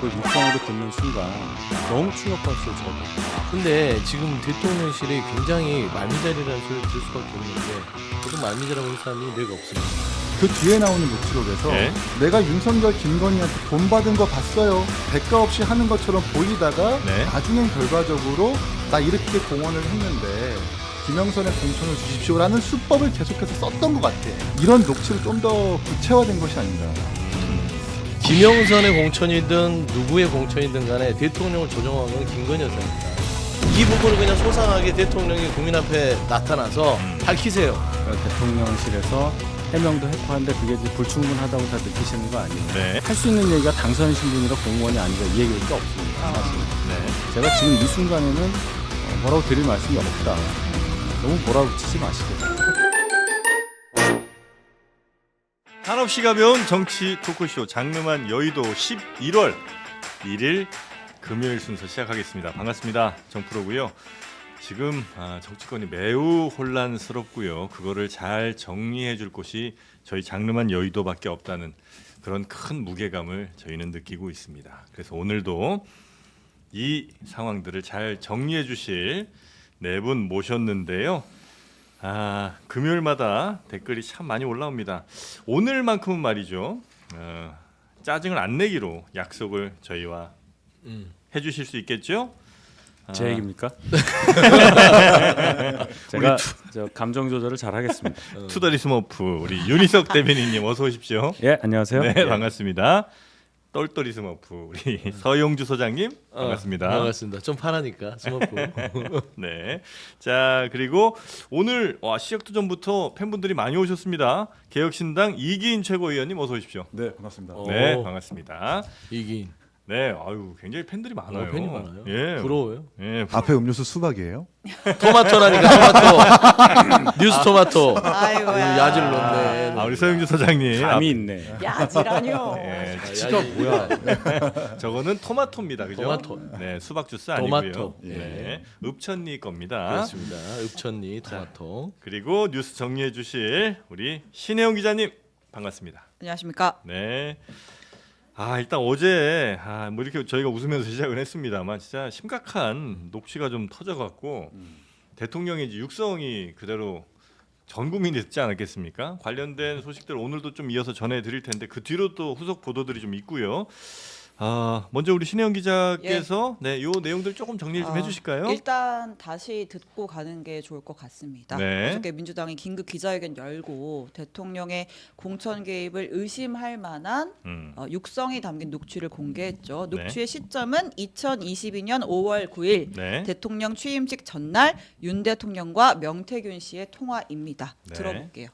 그걸 육성으로 듣는 순간 너무 충격받았어요. 저도. 근데 지금 대통령실이 굉장히 말미잘이라는 소리를 들을 수밖에 없는데 계속 말미잘하고 있는 사람이 내가 없습니다. 그 뒤에 나오는 녹취록에서 네. 내가 윤석열 김건희한테 돈 받은 거 봤어요. 대가 없이 하는 것처럼 보이다가 네. 나중엔 결과적으로 나 이렇게 공헌을 했는데 김영선의 공천을 주십시오라는 수법을 계속해서 썼던 것 같아. 이런 녹취를 좀 더 구체화된 것이 아닌가. 김영선의 공천이든 누구의 공천이든 간에 대통령을 조정한 건 김건희 여사입니다. 이 부분을 그냥 소상하게 대통령이 국민 앞에 나타나서 밝히세요. 그러니까 대통령실에서 해명도 했고 하는데 그게 이제 불충분하다고 다 느끼시는 거 아니에요? 네. 할 수 있는 얘기가 당선 신분이라 공무원이 아니라 이 얘기밖에 없습니다. 사실. 네. 제가 지금 이 순간에는 뭐라고 드릴 말씀이 없다. 너무 몰아붙이지 마시고. 한없이 가벼운 정치 토크쇼 장르만 여의도 11월 1일 금요일 순서 시작하겠습니다. 반갑습니다. 정프로고요. 지금 정치권이 매우 혼란스럽고요. 그거를 잘 정리해 줄 곳이 저희 장르만 여의도밖에 없다는 그런 큰 무게감을 저희는 느끼고 있습니다. 그래서 오늘도 이 상황들을 잘 정리해 주실 네 분 모셨는데요. 금요일마다 댓글이 참 많이 올라옵니다. 오늘만큼은 말이죠. 짜증을 안 내기로 약속을 저희와 해주실 수 있겠죠? 제 얘기입니까? 제가 저 감정 조절을 잘 하겠습니다. 투더리 스머프 우리 윤희석 대변인님 어서 오십시오. 예, 안녕하세요. 네, 반갑습니다. 똘똘이 스머프 우리 서용주 소장님 반갑습니다. 반갑습니다. 좀 파라니까 스머프. 네. 자, 그리고 오늘 시작도 전부터 팬분들이 많이 오셨습니다. 개혁신당 이기인 최고위원님 어서 오십시오. 네, 반갑습니다. 네, 오. 반갑습니다. 이긴. 네, 아유 굉장히 팬들이 많아요. 팬이 많아요. 예, 부러워요. 예, 앞에 음료수 수박이에요? 토마토라니까 토마토. 뉴스 토마토. 아이고야. 야지를 넣네. 우리 서영주 소장님. 감이 있네. 야지라뇨. 예, 지가 뭐야? 저거는 토마토입니다, 그죠? 토마토. 네, 수박 주스 아니고요. 토마토. 네, 읍천리 겁니다. 그렇습니다. 읍천리 토마토. 그리고 뉴스 정리해 주실 우리 신혜영 기자님 반갑습니다. 안녕하십니까. 네. 일단 어제 뭐 이렇게 저희가 웃으면서 시작을 했습니다만 진짜 심각한 녹취가 좀 터져갖고 대통령의 이제 육성이 그대로 전 국민이 듣지 않았겠습니까? 관련된 소식들 오늘도 좀 이어서 전해드릴 텐데 그 뒤로 또 후속 보도들이 좀 있고요. 먼저 우리 신혜영 기자께서 네, 요 내용들 조금 정리 좀 해주실까요? 일단 다시 듣고 가는 게 좋을 것 같습니다. 네. 어저께 민주당이 긴급 기자회견 열고 대통령의 공천 개입을 의심할 만한 육성이 담긴 녹취를 공개했죠. 네. 녹취의 시점은 2022년 5월 9일 네. 대통령 취임식 전날 윤 대통령과 명태균 씨의 통화입니다. 네. 들어볼게요.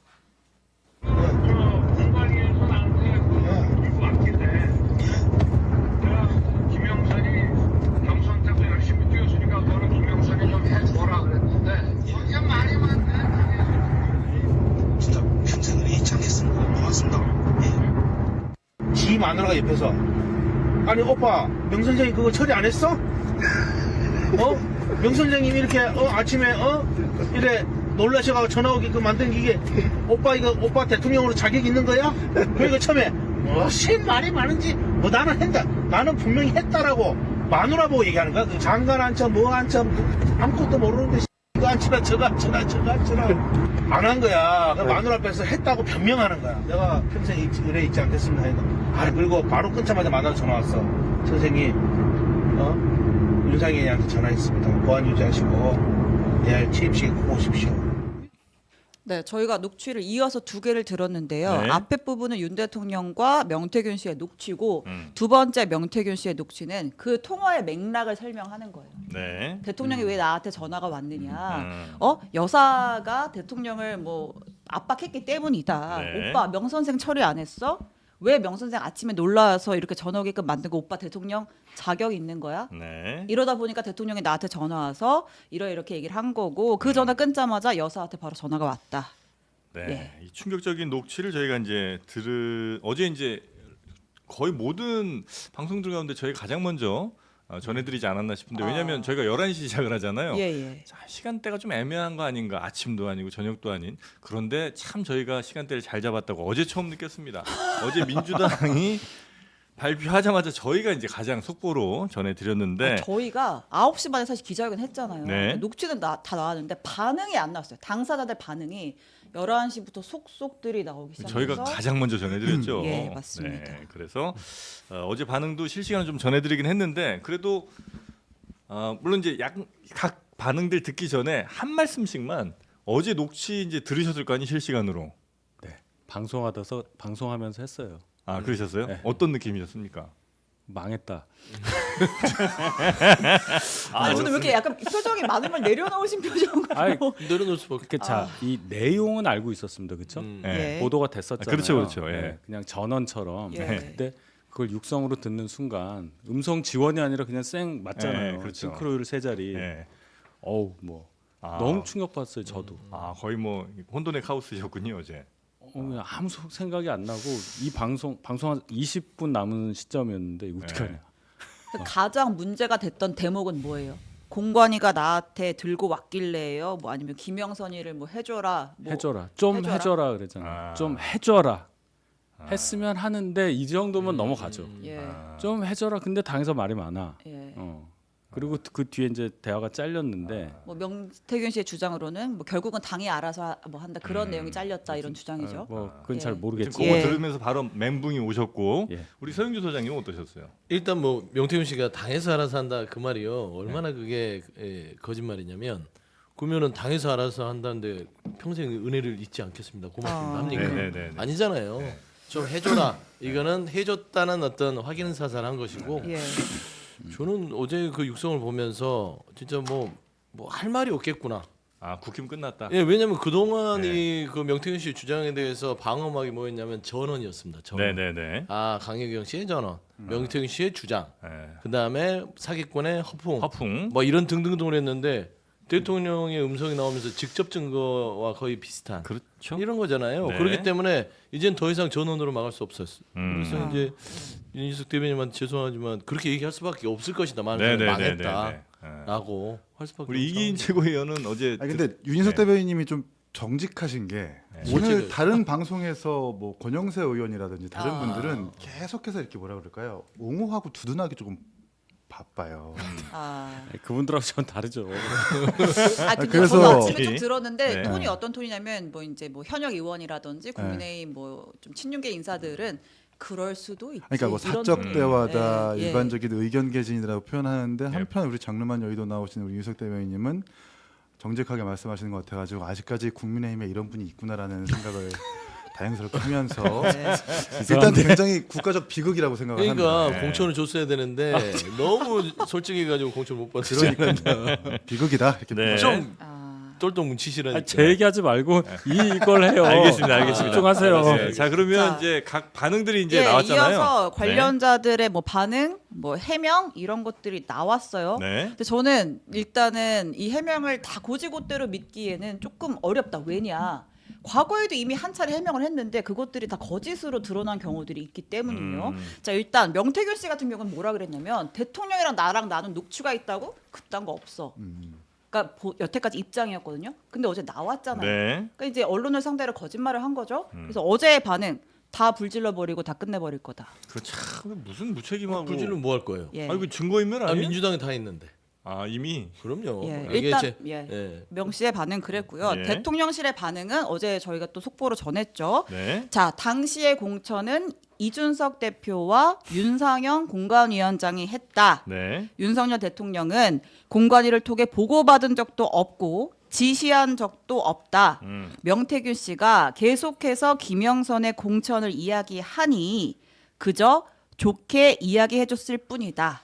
김영선이 경선 때도 열심히 뛰었으니까 너는 김영선이 좀 해줘라 그랬는데 거기가 말이 많네. 진짜 평생을 잊지 않겠습니다. 고맙습니다. 예. 지 마누라가 옆에서 아니 오빠 명 선생님 그거 처리 안 했어? 명 선생님이 이렇게 아침에 이래 놀라셔가지고 전화 오게끔 만든 게 오빠 이거 오빠 대통령으로 자격 있는 거야? 그리고 처음에 무슨 말이 많은지 나는 했다 나는 분명히 했다라고 마누라 보고 얘기하는 거야. 그 장관 앉혀 뭐 앉혀 아무것도 모르는데 이거 앉혀라 저거 앉혀라 안 한 거야. 그 마누라 앞에서 했다고 변명하는 거야. 내가 평생 의뢰 있지 않겠습니다. 하니까. 그리고 바로 끊자마자 마누라 전화 왔어. 선생님, 윤상현이한테 전화했습니다. 보안 유지하시고 내일 취임식에 꼭 오십시오. 네, 저희가 녹취를 이어서 두 개를 들었는데요. 네. 앞에 부분은 윤 대통령과 명태균 씨의 녹취고 음. 두 번째 명태균 씨의 녹취는 그 통화의 맥락을 설명하는 거예요. 네. 대통령이 왜 나한테 전화가 왔느냐. 음. 여사가 대통령을 뭐 압박했기 때문이다. 네. 오빠 명선생 처리 안 했어? 왜 명선생 아침에 놀라서 이렇게 전화 오게끔 만든 거 오빠 대통령 자격 있는 거야? 네. 이러다 보니까 대통령이 나한테 전화 와서 이렇게 얘기를 한 거고 그 전화 끊자마자 여사한테 바로 전화가 왔다. 네, 이 충격적인 녹취를 저희가 이제 어제 이제 거의 모든 방송들 가운데 저희가 가장 먼저 전해드리지 않았나 싶은데 왜냐하면 저희가 11시 시작을 하잖아요. 예. 자, 시간대가 좀 애매한 거 아닌가. 아침도 아니고 저녁도 아닌. 그런데 참 저희가 시간대를 잘 잡았다고 어제 처음 느꼈습니다. 어제 민주당이 발표하자마자 저희가 이제 가장 속보로 전해드렸는데 저희가 9시 반에 사실 기자회견 했잖아요. 네. 녹취는 다 나왔는데 반응이 안 나왔어요. 당사자들 반응이 11시부터 속속들이 나오기 시작해서 저희가 가장 먼저 전해드렸죠. 예, 맞습니다. 네, 그래서 어제 반응도 실시간으로 좀 전해드리긴 했는데 그래도 물론 이제 각 반응들 듣기 전에 한 말씀씩만 어제 녹취 이제 들으셨을 거 아니 실시간으로. 네. 방송하면서 했어요. 아 그러셨어요? 네. 어떤 느낌이셨습니까? 망했다. 오늘 왜 이렇게 약간 표정이 많은 걸 내려놓으신 표정으로. 아이, 내려놓을 수밖에. 그러니까 자, 이 내용은 알고 있었습니다. 그렇죠? 네. 예. 보도가 됐었잖아요. 그렇죠, 그렇죠. 예. 네, 그냥 전원처럼. 예. 근데 그걸 육성으로 듣는 순간 음성 지원이 아니라 그냥 쌩 맞잖아요. 네, 그렇죠. 싱크로율 세 자리. 네. 어우 뭐 아. 너무 충격받았어요. 저도. 거의 뭐 혼돈의 카오스셨군요 어제. 그냥 아무 생각이 안 나고 이 방송 한 20분 남은 시점이었는데 이거 어떡하냐. 네. 가장 문제가 됐던 대목은 뭐예요? 공관위가 나한테 들고 왔길래요. 뭐 아니면 김영선이를 뭐 해줘라. 뭐 해줘라. 좀 해줘라? 해줘라 그랬잖아요. 아. 좀 해줘라. 했으면 하는데 이 정도면 넘어가죠. 예. 좀 해줘라. 근데 당에서 말이 많아. 예. 그리고 그 뒤에 이제 대화가 잘렸는데 뭐 명태균 씨의 주장으로는 뭐 결국은 당이 알아서 뭐 한다 그런 내용이 잘렸다 이런 주장이죠. 뭐 그건 예. 잘 지금 모르겠지. 그거 예. 들으면서 바로 멘붕이 오셨고 예. 우리 서영주 소장님은 어떠셨어요? 일단 뭐 명태균 씨가 당에서 알아서 한다 그 말이요. 얼마나 그게 거짓말이냐면 그러면은 당에서 알아서 한다는데 평생 은혜를 잊지 않겠습니다. 고맙습니다. 합니까? 네네네. 아니잖아요. 좀 해줘라. 이거는 해줬다는 어떤 확인 사살한 것이고 예. 저는 어제 그 육성을 보면서 진짜 뭐 할 말이 없겠구나. 국힘 끝났다. 예, 왜냐면 그동안 그 명태균 씨 주장에 대해서 방어막이 뭐였냐면 전원이었습니다. 전원. 네네네. 강혜경 씨의 전원, 명태균 씨의 주장, 네. 그다음에 사기꾼의 허풍, 허풍. 뭐 이런 등등등을 했는데 대통령의 음성이 나오면서 직접 증거와 거의 비슷한 그렇죠. 이런 거잖아요. 네. 그렇기 때문에 이젠 더 이상 전원으로 막을 수 없었어요. 그래서 이제 윤희숙 대변인한테 죄송하지만 그렇게 얘기할 수밖에 없을 것이다. 만약에 망했다라고 할 수밖에 우리 이기인 최고위원은 어제 근데 윤인석 대변인님이 좀 정직하신 게 오늘 솔직히- 다른 방송에서 뭐 권영세 의원이라든지 다른 아. 분들은 계속해서 이렇게 뭐라 그럴까요? 옹호하고 두둔하기 조금 바빠요. 그분들하고 전 다르죠. 근데 그래서- 저도 아침에 좀 들었는데 네. 톤이 어떤 톤이냐면 뭐 이제 뭐 현역 의원이라든지 국민의힘 뭐 좀 친윤계 인사들은 그럴 수도 있지. 그러니까 뭐 이런 사적 톤이에요. 대화다 예, 예. 일반적인 의견 개진이라고 표현하는데 한편 우리 장르만 여의도 나오신 우리 윤석 대변인님은 정직하게 말씀하시는 것 같아가지고 아직까지 국민의힘에 이런 분이 있구나라는 생각을 다행스럽게 하면서 네. 일단 굉장히 국가적 비극이라고 생각을 그러니까 합니다. 공천을 줬어야 되는데 너무 솔직해가지고 공천 못 받으니까 비극이다 이렇게 네. 좀 아, 똘똘 뭉치시라니까. 제 얘기하지 말고 이걸 해요. 알겠습니다. 집중하세요. 알았어요. 자 그러면 자. 이제 각 반응들이 이제 예, 나왔잖아요. 이어서 관련자들의 뭐 반응, 뭐 해명 이런 것들이 나왔어요. 네. 근데 저는 일단은 이 해명을 다 고지고대로 믿기에는 조금 어렵다. 왜냐? 과거에도 이미 한 차례 해명을 했는데 그것들이 다 거짓으로 드러난 경우들이 있기 때문이에요. 자, 일단 명태균 씨 같은 경우는 뭐라 그랬냐면 대통령이랑 나랑 나눈 녹취가 있다고? 그딴 거 없어. 그러니까 여태까지 입장이었거든요. 근데 어제 나왔잖아요. 네. 그러니까 이제 언론을 상대로 거짓말을 한 거죠. 그래서 어제의 반응 다 불질러 버리고 다 끝내버릴 거다. 그참 무슨 무책임하고. 불질은 뭐 할 거예요? 예. 그 증거인멸 아니에요? 민주당이 다 있는데. 이미. 그럼요. 예, 이게 일단 제- 예. 예. 명 씨의 반응 그랬고요. 예. 대통령실의 반응은 어제 저희가 또 속보로 전했죠. 네. 자, 당시의 공천은 이준석 대표와 윤상현 공관위원장이 했다. 네. 윤석열 대통령은 공관위를 통해 보고받은 적도 없고 지시한 적도 없다. 명태균 씨가 계속해서 김영선의 공천을 이야기하니 그저 좋게 이야기해줬을 뿐이다.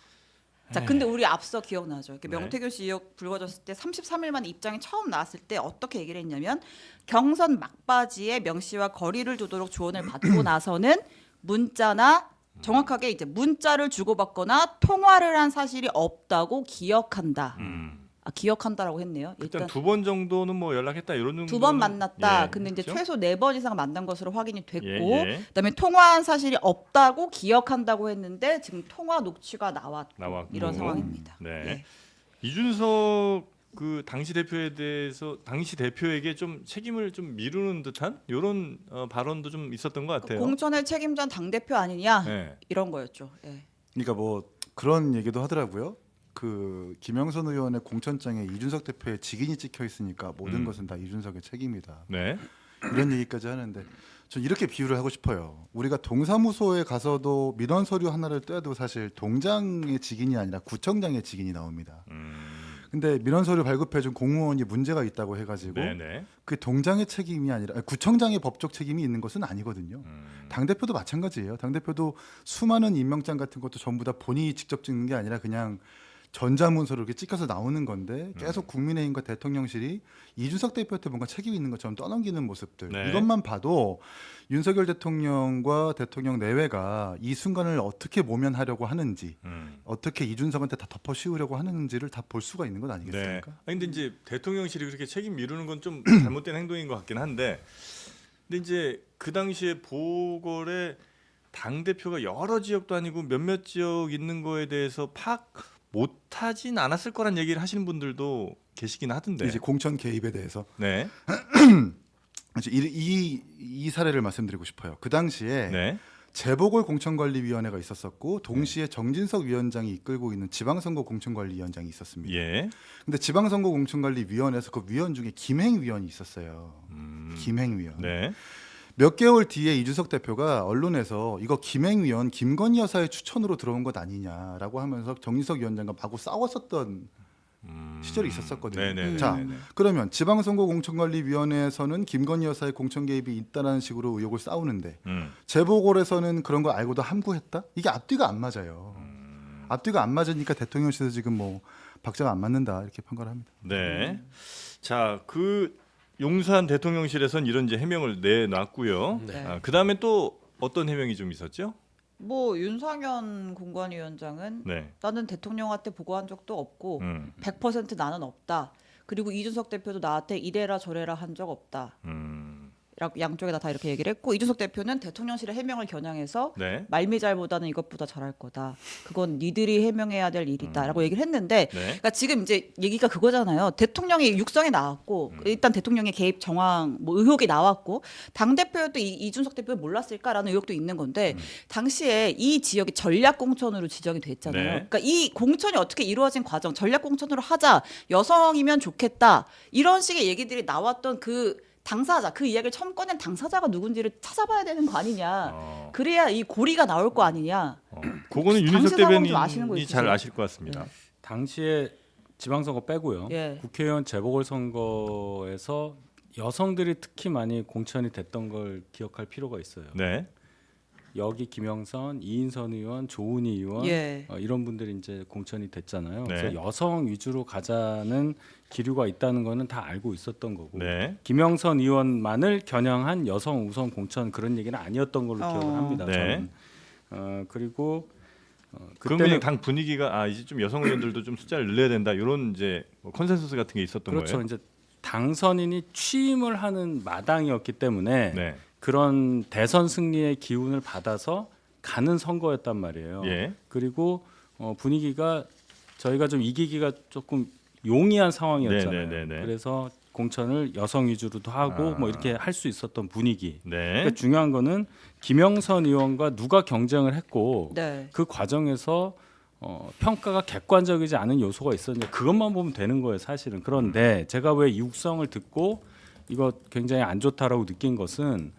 자, 근데 우리 앞서 기억나죠? 이렇게 네. 명태균 씨 의혹 불거졌을 때 33일 만에 입장이 처음 나왔을 때 어떻게 얘기를 했냐면 경선 막바지에 명 씨와 거리를 두도록 조언을 받고 나서는 문자나 정확하게 이제 문자를 주고받거나 통화를 한 사실이 없다고 기억한다. 기억한다라고 했네요. 일단 2번 정도는 뭐 연락했다 이런 정도. 2번 만났다. 예, 근데 이제 그렇죠? 최소 4번 이상 만난 것으로 확인이 됐고, 예. 그다음에 통화한 사실이 없다고 기억한다고 했는데 지금 통화 녹취가 나왔고 나왔고. 이런 상황입니다. 네. 예. 이준석 그 당시 대표에 대해서 당시 대표에게 좀 책임을 좀 미루는 듯한 이런 발언도 좀 있었던 것 같아요. 공천의 책임자는 당 대표 아니냐 네. 이런 거였죠. 예. 그러니까 뭐 그런 얘기도 하더라고요. 그 김영선 의원의 공천장에 이준석 대표의 직인이 찍혀 있으니까 모든 것은 다 이준석의 책임이다. 네. 이런 얘기까지 하는데 전 이렇게 비유를 하고 싶어요. 우리가 동사무소에 가서도 민원 서류 하나를 떼도 사실 동장의 직인이 아니라 구청장의 직인이 나옵니다. 근데 민원 서류 발급해준 공무원이 문제가 있다고 해가지고 네네. 그 동장의 책임이 아니라 구청장의 법적 책임이 있는 것은 아니거든요. 당 대표도 마찬가지예요. 당 대표도 수많은 임명장 같은 것도 전부 다 본인이 직접 찍는 게 아니라 그냥 전자문서로 이렇게 찍혀서 나오는 건데 계속 국민의힘과 대통령실이 이준석 대표한테 뭔가 책임이 있는 것처럼 떠넘기는 모습들. 네. 이것만 봐도 윤석열 대통령과 대통령 내외가 이 순간을 어떻게 모면하려고 하는지, 어떻게 이준석한테 다 덮어씌우려고 하는지를 다 볼 수가 있는 것 네. 아니겠습니까? 아니 근데 이제 대통령실이 그렇게 책임 미루는 건 좀 잘못된 행동인 것 같긴 한데, 근데 이제 그 당시에 보궐에 당 대표가 여러 지역도 아니고 몇몇 지역 있는 거에 대해서 파악 못하진 않았을 거란 얘기를 하시는 분들도 계시긴 하던데. 이제 공천 개입에 대해서 네. 이제 이 사례를 말씀드리고 싶어요. 그 당시에 네. 재보궐 공천관리위원회가 있었었고 동시에 정진석 위원장이 이끌고 있는 지방선거 공천관리위원장이 있었습니다. 예. 근데 지방선거 공천관리위원회에서 그 위원 중에 김행위원이 있었어요. 김행위원. 네. 몇 개월 뒤에 이준석 대표가 언론에서 이거 김행위원 김건희 여사의 추천으로 들어온 것 아니냐라고 하면서 정진석 위원장과 마구 싸웠었던 시절이 있었었거든요. 네네. 자, 그러면 지방선거 공천관리위원회에서는 김건희 여사의 공천 개입이 있다는 식으로 의혹을 싸우는데 재보궐에서는 그런 걸 알고도 함구했다? 이게 앞뒤가 안 맞아요. 앞뒤가 안 맞으니까 대통령실에서 지금 뭐 박자가 안 맞는다 이렇게 판가를 합니다. 네. 자, 그 용산 대통령실에선 이런 이제 해명을 내놨고요. 네. 그다음에 또 어떤 해명이 좀 있었죠? 뭐 윤상현 공관위원장은 네. 나는 대통령한테 보고한 적도 없고 음. 100% 나는 없다. 그리고 이준석 대표도 나한테 이래라 저래라 한 적 없다. 라고 양쪽에다 다 이렇게 얘기를 했고 이준석 대표는 대통령실의 해명을 겨냥해서 네. 말미잘보다는 이것보다 잘할 거다. 그건 니들이 해명해야 될 일이다라고 얘기를 했는데 네. 그러니까 지금 이제 얘기가 그거잖아요. 대통령이 육성에 나왔고 일단 대통령의 개입 정황 뭐 의혹이 나왔고 당 대표도 이준석 대표 몰랐을까라는 의혹도 있는 건데 당시에 이 지역이 전략 공천으로 지정이 됐잖아요. 네. 그러니까 이 공천이 어떻게 이루어진 과정 전략 공천으로 하자 여성이면 좋겠다 이런 식의 얘기들이 나왔던 그 당사자 그 이야기를 처음 꺼낸 당사자가 누군지를 찾아봐야 되는 거 아니냐. 그래야 이 고리가 나올 거 아니냐. 그거는 당시 윤희석 상황 좀 아시는 거 대변인이 있으세요? 잘 아실 것 같습니다. 당시에 지방선거 빼고요. 예. 국회의원 재보궐선거에서 여성들이 특히 많이 공천이 됐던 걸 기억할 필요가 있어요. 네. 여기 김영선, 이인선 의원, 조은희 의원 예. 이런 분들이 이제 공천이 됐잖아요. 네. 그래서 여성 위주로 가자는 기류가 있다는 거는 다 알고 있었던 거고 네. 김영선 의원만을 겨냥한 여성 우선 공천 그런 얘기는 아니었던 걸로 기억을 합니다. 네. 저는. 그리고 그럼 그냥 당 분위기가 이제 좀 여성 의원들도 좀 숫자를 늘려야 된다 이런 이제 뭐 컨센서스 같은 게 있었던 그렇죠. 거예요. 이제 당선인이 취임을 하는 마당이었기 때문에 네. 그런 대선 승리의 기운을 받아서 가는 선거였단 말이에요. 예. 그리고 분위기가 저희가 좀 이기기가 조금 용이한 상황이었잖아요. 네네네네. 그래서 공천을 여성 위주로도 하고 뭐 이렇게 할 수 있었던 분위기. 네. 그러니까 중요한 거는 김영선 의원과 누가 경쟁을 했고 네. 그 과정에서 평가가 객관적이지 않은 요소가 있었는데 그것만 보면 되는 거예요, 사실은. 그런데 제가 왜 육성을 듣고 이거 굉장히 안 좋다라고 느낀 것은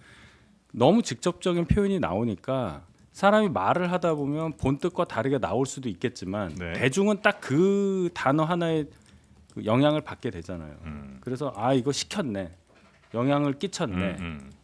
너무 직접적인 표현이 나오니까 사람이 말을 하다 보면 본 뜻과 다르게 나올 수도 있겠지만 네. 대중은 딱 그 단어 하나에 그 영향을 받게 되잖아요. 그래서 이거 시켰네, 영향을 끼쳤네.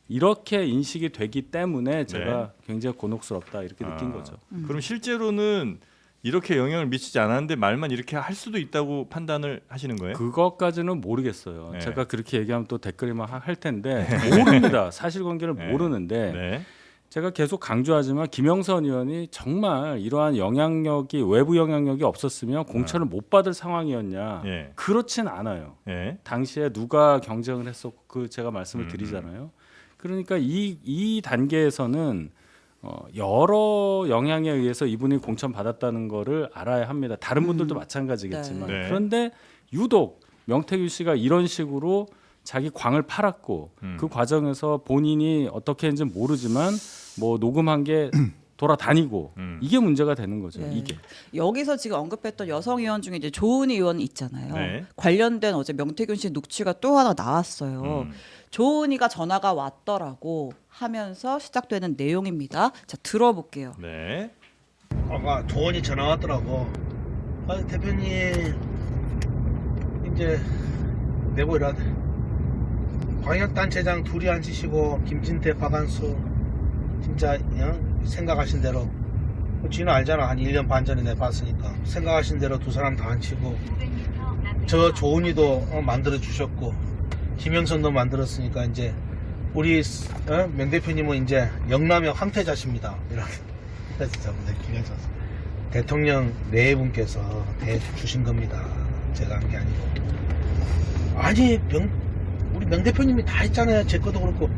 이렇게 인식이 되기 때문에 제가 굉장히 곤혹스럽다 이렇게 느낀 거죠. 그럼 실제로는 이렇게 영향을 미치지 않았는데 말만 이렇게 할 수도 있다고 판단을 하시는 거예요? 그것까지는 모르겠어요. 네. 제가 그렇게 얘기하면 또 댓글이 막 할 텐데 모릅니다. 사실관계를 네. 모르는데 네. 제가 계속 강조하지만 김영선 의원이 정말 이러한 영향력이 외부 영향력이 없었으면 공천을 못 받을 상황이었냐? 예. 그렇진 않아요. 예. 당시에 누가 경쟁을 했었고 그 제가 말씀을 드리잖아요. 그러니까 이 단계에서는 여러 영향에 의해서 이분이 공천 받았다는 거를 알아야 합니다. 다른 분들도 마찬가지겠지만 네. 그런데 유독 명태균 씨가 이런 식으로 자기 광을 팔았고 그 과정에서 본인이 어떻게 했는지 모르지만 뭐 녹음한 게 돌아다니고 이게 문제가 되는 거죠. 네. 이게. 여기서 지금 언급했던 여성 의원 중에 이제 조은희 의원 있잖아요. 네. 관련된 어제 명태균 씨 녹취가 또 하나 나왔어요. 음. 조은희가 전화가 왔더라고 하면서 시작되는 내용입니다. 자, 들어볼게요. 네. 아까 조원이 전화 왔더라고. 아, 대표님 이제 내고 이러대. 광역단체장 둘이 앉으시고 김진태, 박한수 진짜 생각하신 대로 지는 알잖아. 한 1년 반 전에 내가 봤으니까 생각하신 대로 두 사람 다 앉히고 저 조은이도 만들어 주셨고 김영선도 만들었으니까 이제 우리 명 대표님은 이제 영남의 황태자십니다. 이렇게 진짜 김영선 대통령 네 분께서 대주신 겁니다. 제가 한 게 아니고. 아니 우리 명 대표님이 다 했잖아요. 제 것도 그렇고.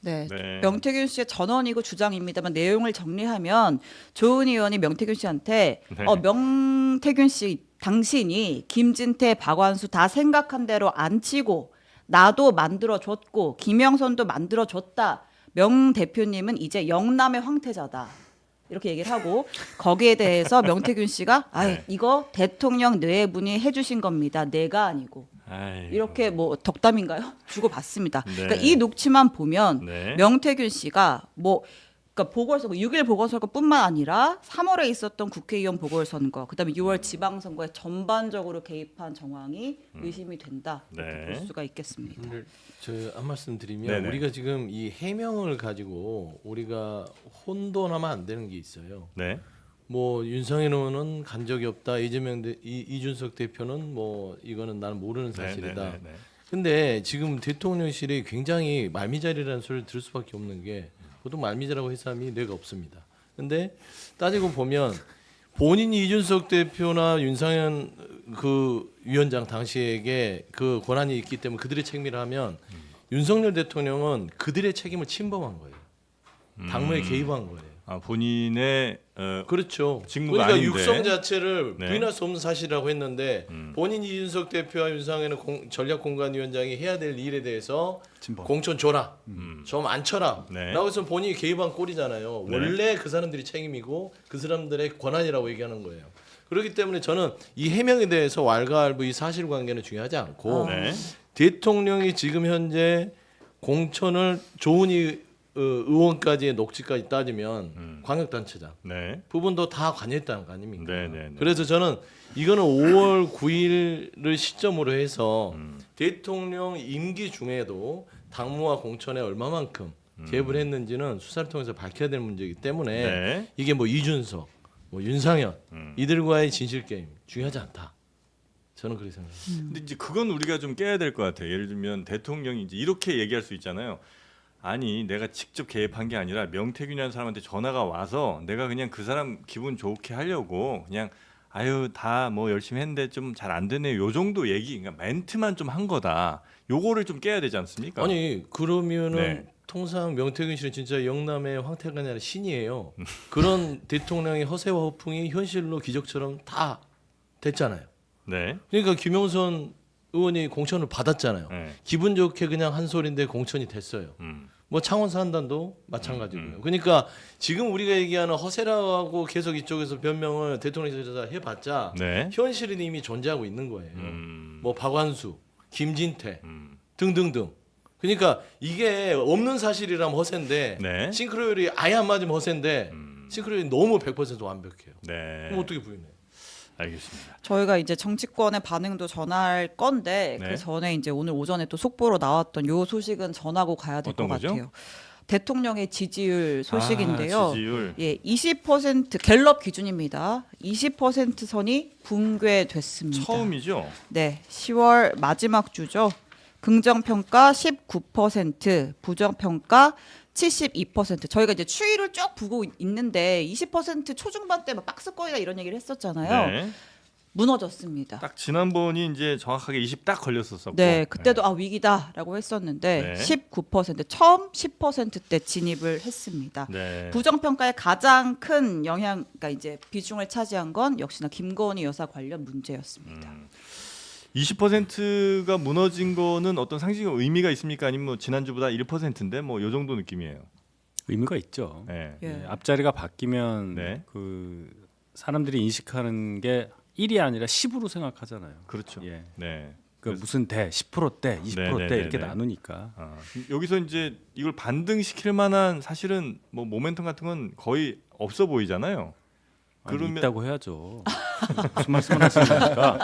네. 네. 명태균 씨의 전언이고 주장입니다만 내용을 정리하면 조은희 의원이 명태균 씨한테 네. 명태균 씨 당신이 김진태, 박완수 다 생각한 대로 안 치고 나도 만들어줬고 김영선도 만들어줬다. 명 대표님은 이제 영남의 황태자다. 이렇게 얘기를 하고 거기에 대해서 명태균 씨가 네. 이거 대통령 내분이 해주신 겁니다. 내가 아니고. 아이고. 이렇게 뭐 덕담인가요? 주고 받습니다. 네. 그러니까 이 녹취만 보면 네. 명태균 씨가 그러니까 보궐선거 6일 보궐선거뿐만 아니라 3월에 있었던 국회의원 보궐선거, 그다음에 6월 지방선거에 전반적으로 개입한 정황이 의심이 된다. 이렇게 네. 볼 수가 있겠습니다. 오늘 저한 말씀 드리면 네네. 우리가 지금 이 해명을 가지고 우리가 혼돈하면 안 되는 게 있어요. 네. 뭐 윤석열 의원은 간 적이 없다. 이준석 대표는 뭐 이거는 나는 모르는 사실이다. 네, 네, 네, 네. 근데 지금 대통령실이 굉장히 말미잘이라는 소리를 들을 수밖에 없는 게 보통 말미잘이라고 해서 사람이 뇌가 없습니다. 근데 따지고 보면 본인이 이준석 대표나 윤상현 그 위원장 당시에게 그 권한이 있기 때문에 그들의 책임이라 하면 윤석열 대통령은 그들의 책임을 침범한 거예요. 당무에 개입한 거예요. 아, 본인의 그렇죠. 직무가 그러니까 아닌데. 육성 자체를 네. 부인할 수 없는 사실이라고 했는데 본인이 이준석 대표와 윤상현은 전략공관위원장이 해야 될 일에 대해서 진범. 공천 줘라, 좀 안 쳐라. 네. 라고 해서 본인이 개입한 꼴이잖아요. 네. 원래 그 사람들이 책임이고 그 사람들의 권한이라고 얘기하는 거예요. 그렇기 때문에 저는 이 해명에 대해서 왈가왈부 이 사실관계는 중요하지 않고 네. 대통령이 지금 현재 공천을 조은희 의원까지의 녹취까지 따지면 광역단체장 네. 부분도 다 관여했다는 거 아닙니까? 네, 네, 네. 그래서 저는 이거는 5월 9일을 시점으로 해서 대통령 임기 중에도 당무와 공천에 얼마만큼 개입을 했는지는 수사를 통해서 밝혀야 될 문제이기 때문에 네. 이게 뭐 이준석, 뭐 윤상현 이들과의 진실 게임 중요하지 않다. 저는 그렇게 생각합니다. 근데 이제 그건 우리가 좀 깨야 될 것 같아요. 예를 들면 대통령이 이제 이렇게 얘기할 수 있잖아요. 아니 내가 직접 개입한 게 아니라 명태균이라는 사람한테 전화가 와서 내가 그냥 그 사람 기분 좋게 하려고 그냥 아유 다 뭐 열심히 했는데 좀 잘 안 되네 요 정도 얘기 그러니까 멘트만 좀 한 거다. 요거를 좀 깨야 되지 않습니까? 아니 그러면은 네. 통상 명태균 씨는 진짜 영남의 황태가 아니라 신이에요. 그런 대통령의 허세와 허풍이 현실로 기적처럼 다 됐잖아요. 네. 그러니까 김영선 의원이 공천을 받았잖아요. 네. 기분 좋게 그냥 한 소리인데 공천이 됐어요. 뭐 창원 산단도 마찬가지고요. 그러니까 지금 우리가 얘기하는 허세라고 계속 이쪽에서 변명을 대통령실에서 해봤자 네. 현실은 이미 존재하고 있는 거예요. 뭐 박완수, 김진태 등등등. 그러니까 이게 없는 사실이라면 허세인데 네. 싱크로율이 아예 안 맞으면 허세인데 싱크로율이 너무 100% 완벽해요. 네. 그럼 어떻게 부인해요? 알겠습니다. 저희가 이제 정치권의 반응도 전할 건데 네. 그 전에 이제 오늘 오전에 또 속보로 나왔던 요 소식은 전하고 가야 될 것 어떤 거죠? 같아요. 대통령의 지지율 소식인데요. 아, 지지율. 예, 20% 갤럽 기준입니다. 20% 선이 붕괴됐습니다. 처음이죠. 네, 10월 마지막 주죠. 긍정평가 19%, 부정평가 72%. 저희가 이제 추이를 쭉 보고 있는데 20% 초중반 때 막 박스권이다 이런 얘기를 했었잖아요. 네. 무너졌습니다. 딱 지난번이 이제 정확하게 20 딱 걸렸었고. 네, 그때도 위기다라고 했었는데 네. 19% 처음 10%대 진입을 했습니다. 네. 부정평가의 가장 큰 영향, 그러니까 이제 비중을 차지한 건 역시나 김건희 여사 관련 문제였습니다. 20%가 무너진 거는 어떤 상징적 의미가 있습니까? 아니면 뭐 지난주보다 1%인데 뭐 요 정도 느낌이에요. 의미가 있죠. 네. 예. 네, 앞자리가 바뀌면 네. 그 사람들이 인식하는 게 1이 아니라 10으로 생각하잖아요. 그렇죠. 예. 네. 그 무슨 대 10%대, 20%대 네, 이렇게 네. 나누니까. 여기서 이제 이걸 반등시킬 만한 사실은 뭐 모멘텀 같은 건 거의 없어 보이잖아요. 아니, 그러면 있다고 해야죠. 무슨 말씀을 하시는 겁니까?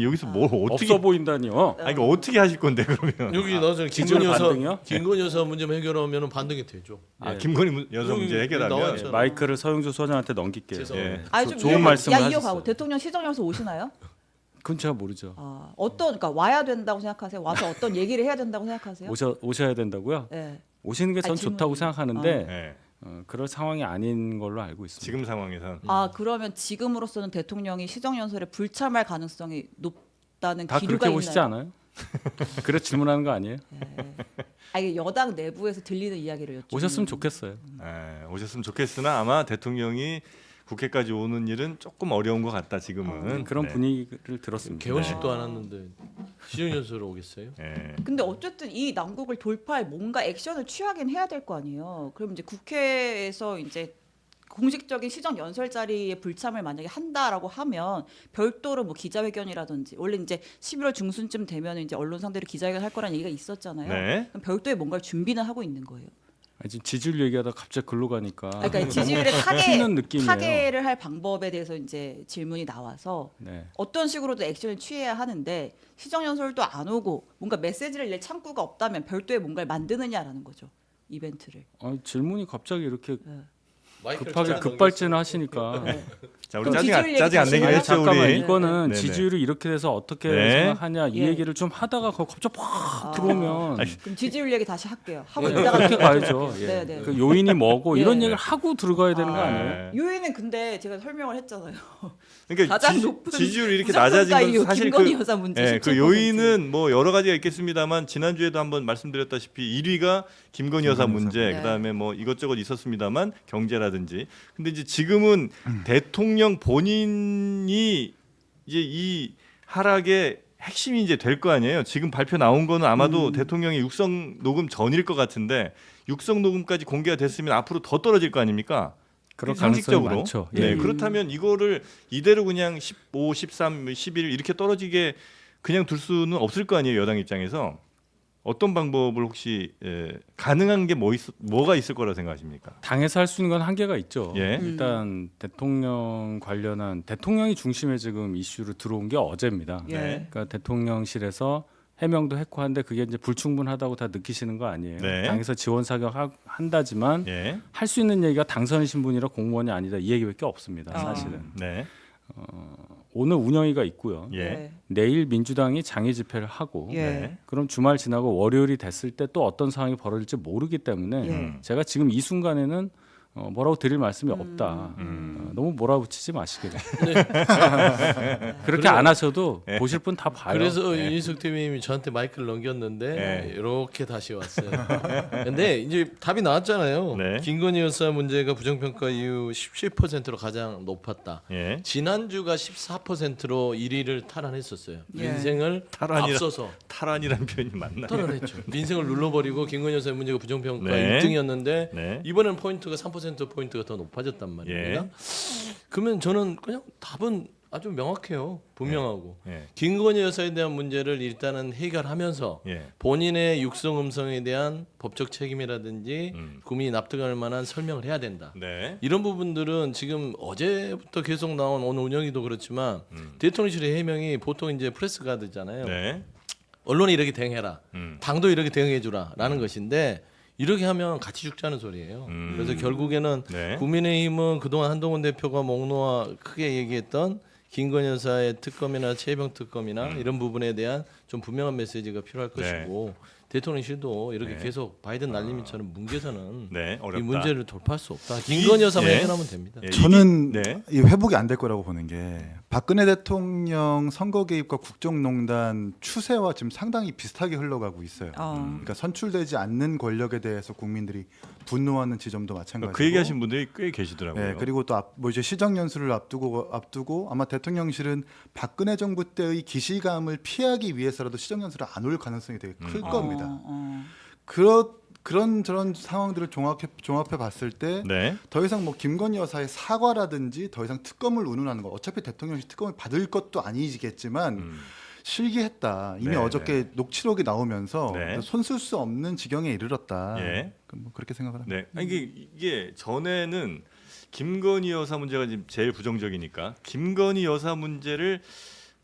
여기서 뭘 어떻게 없어 보인다니요. 이거 어떻게 하실 건데 그러면? 여기 나중에 진짜로 반등이요? 김건희 여사 문제만 해결하면 반등이 되죠. 아, 예. 김건희 여사 문제 여기 해결하면 나와있잖아요. 마이크를 서영주 소장한테 넘길게요. 죄송합니다. 예. 아니 좀 좋은 말씀을 이어가고 하셨어요. 대통령 시정연설 오시나요? 그건 제가 모르죠. 그러니까 와야 된다고 생각하세요? 와서 어떤 얘기를 해야 된다고 생각하세요? 오셔야 된다고요? 네. 오시는 게 전 아니, 좋다고 질문이. 생각하는데 네. 그럴 상황이 아닌 걸로 알고 있습니다. 지금 상황에선 그러면 지금으로서는 대통령이 시정연설에 불참할 가능성이 높다는 다 기류가 그렇게 있나요? 보시지 않아요? 그래 질문하는 거 아니에요? 이게 여당 내부에서 들리는 이야기를 여쭤. 오셨으면 좋겠어요. 오셨으면 좋겠으나 아마 대통령이 국회까지 오는 일은 조금 어려운 것 같다 지금은. 그런 네. 분위기를 들었습니다. 개원식도 안 왔는데 시정연설을 오겠어요? 예. 근데 어쨌든 이 난국을 돌파할 뭔가 액션을 취하긴 해야 될 거 아니에요. 그럼 이제 국회에서 이제 공식적인 시정 연설 자리에 불참을 만약에 한다라고 하면 별도로 뭐 기자회견이라든지 원래 이제 11월 중순쯤 되면 이제 언론상대로 기자회견 할 거라는 얘기가 있었잖아요. 네. 그럼 별도의 뭔가를 준비는 하고 있는 거예요. 지금 지지율 얘기하다 갑자기 글로 가니까 그러니까 지지율에 튀는 느낌이에요. 타개를 할 방법에 대해서 이제 질문이 나와서 네. 어떤 식으로도 액션을 취해야 하는데 시정연설도 안 오고 뭔가 메시지를 낼 창구가 없다면 별도의 뭔가를 만드느냐라는 거죠. 이벤트를. 질문이 갑자기 이렇게 마이크를 급하게 잠깐 급발진을 하시니까 자 우리 그럼 짜증 지지율 짜증 안 얘기 내기로 다시 했죠 잠깐만 우리. 이거는 네네. 지지율이 이렇게 돼서 어떻게 네. 생각하냐 이 예. 얘기를 좀 하다가 갑자기 팍 들어오면 그럼 지지율 얘기 다시 할게요. 하고 네, 있다가 그렇게 들어가죠. 가야죠. 예. 네, 네. 그 요인이 뭐고 이런 예. 얘기를 하고 들어가야 되는 거 아니에요? 네. 요인은 근데 제가 설명을 했잖아요. 그러니까 가장 높은 지지율이 이렇게 부정평가 낮아진 건 이후 사실 김건희 여사 문제 그 17%. 요인은 뭐 여러 가지가 있겠습니다만 지난주에도 한번 말씀드렸다시피 1위가 김건희 여사 문제, 네. 그다음에 뭐 이것저것 있었습니다만 경제라든지. 근데 이제 지금은 대통령 본인이 이제 이 하락의 핵심이 이제 될 거 아니에요. 지금 발표 나온 거는 아마도 대통령이 육성 녹음 전일 것 같은데 육성 녹음까지 공개가 됐으면 앞으로 더 떨어질 거 아닙니까? 그런 상식적으로. 가능성이 많죠. 네, 예. 그렇다면 이거를 이대로 그냥 15, 13, 11 이렇게 떨어지게 그냥 둘 수는 없을 거 아니에요. 여당 입장에서. 어떤 방법을 혹시 가능한 게 뭐가 있을 거라 생각하십니까? 당에서 할 수 있는 건 한계가 있죠. 예. 일단 대통령 관련한 대통령이 중심에 지금 이슈로 들어온 게 어제입니다. 예. 그러니까 대통령실에서 해명도 했고 한데 그게 이제 불충분하다고 다 느끼시는 거 아니에요. 네. 당에서 지원 사격 한다지만 예. 할 수 있는 얘기가 당선인 신분이라 공무원이 아니다 이 얘기밖에 없습니다. 아. 사실은 네. 오늘 운영위가 있고요. 예. 네. 내일 민주당이 장애 집회를 하고 예. 네. 그럼 주말 지나고 월요일이 됐을 때 또 어떤 상황이 벌어질지 모르기 때문에 예. 제가 지금 이 순간에는 뭐라고 드릴 말씀이 없다. 너무 몰아붙이지 마시기를. 그렇게 안 하셔도 보실 분 다 봐요. 그래서 네. 이인숙 대표님이 저한테 마이크를 넘겼는데 네. 이렇게 다시 왔어요. 근데 이제 답이 나왔잖아요. 네. 김건희 여사 문제가 부정평가 이후 17%로 가장 높았다. 예. 지난주가 14%로 1위를 탈환했었어요. 예. 민생을 탈환이라- 앞서서 탈환이라는 표현이 맞나요? 탈환했죠. 민생을 눌러버리고 김건희 여사의 문제가 부정평가 네. 1등이었는데 네. 이번에는 포인트가 3% 포인트가 더 높아졌단 말입니다. 예. 그러면 저는 그냥 답은 아주 명확해요. 분명하고 예. 김건희 여사에 대한 문제를 일단은 해결하면서 예. 본인의 육성 음성에 대한 법적 책임이라든지 음. 국민이 납득할 만한 설명을 해야 된다. 네. 이런 부분들은 지금 어제부터 계속 나온 오늘 운영이도 그렇지만 대통령실의 해명이 보통 이제 프레스 가드잖아요. 네. 언론이 이렇게 대응해라. 음. 당도 이렇게 대응해주라라는 것인데 이렇게 하면 같이 죽자는 소리예요. 그래서 결국에는 네. 국민의힘은 그동안 한동훈 대표가 목 놓아 크게 얘기했던 김건희 여사의 특검이나 최혜병 특검이나 이런 부분에 대한 좀 분명한 메시지가 필요할 네. 것이고 대통령실도 이렇게 네. 계속 바이든 날림이처럼 뭉개서는 네. 어렵다. 이 문제를 돌파할 수 없다. 김건희 여사만 예. 해결하면 됩니다. 예. 저는 네. 이 회복이 안 될 거라고 보는 게 박근혜 대통령 선거 개입과 국정농단 추세와 지금 상당히 비슷하게 흘러가고 있어요. 그러니까 선출되지 않는 권력에 대해서 국민들이 분노하는 지점도 마찬가지고. 그 얘기하신 분들이 꽤 계시더라고요. 네, 그리고 또 뭐 이제 시정 연수를 앞두고 아마 대통령실은 박근혜 정부 때의 기시감을 피하기 위해서라도 시정 연수를 안 올 가능성이 되게 클 겁니다. 그런 저런 상황들을 종합해 봤을 때 더 네. 이상 뭐 김건희 여사의 사과라든지 더 이상 특검을 운운하는 거 어차피 대통령실 특검을 받을 것도 아니겠지만 실기했다. 이미 네, 어저께 녹취록이 나오면서 네. 손쓸 수 없는 지경에 이르렀다. 예. 뭐 그렇게 생각을 합니다. 네. 아니, 이게 전에는 김건희 여사 문제가 지금 제일 부정적이니까 김건희 여사 문제를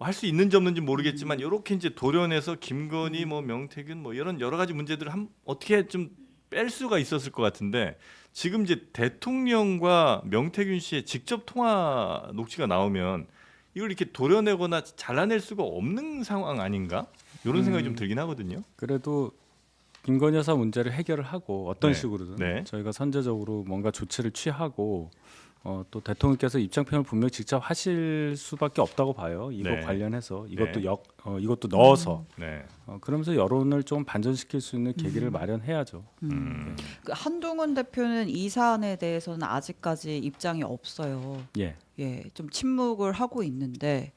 할 수 있는지 없는지 모르겠지만 이렇게 이제 도련해서 김건희 뭐 명태균 뭐 이런 여러 가지 문제들을 어떻게 좀 뺄 수가 있었을 것 같은데 지금 이제 대통령과 명태균 씨의 직접 통화 녹취가 나오면 이걸 이렇게 도려내거나 잘라낼 수가 없는 상황 아닌가? 이런 생각이 좀 들긴 하거든요. 그래도 김건희 여사 문제를 해결을 하고 어떤 네. 식으로든 네. 저희가 선제적으로 뭔가 조치를 취하고 또 대통령께서 입장표현을 분명히 직접 하실 수밖에 없다고 봐요. 이거 네. 관련해서 이것도 네. 이것도 넣어서 네. 그러면서 여론을 좀 반전시킬 수 있는 계기를 마련해야죠. 그 한동훈 대표는 이 사안에 대해서는 아직까지 입장이 없어요. 예. 예, 좀 침묵을 하고 있는데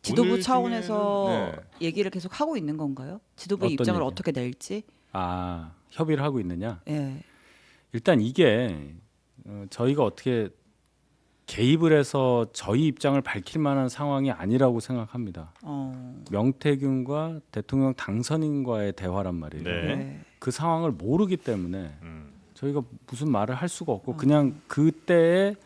지도부 오늘 차원에서 중에는, 얘기를 계속 하고 있는 건가요? 지도부의 어떤 입장을 얘기요? 어떻게 낼지? 협의를 하고 있느냐? 예. 일단 이게 저희가 어떻게 개입을 해서 저희 입장을 밝힐 만한 상황이 아니라고 생각합니다. 명태균과 대통령 당선인과의 대화란 말이에요. 네. 네. 그 상황을 모르기 때문에 음. 저희가 무슨 말을 할 수가 없고 그냥 그때의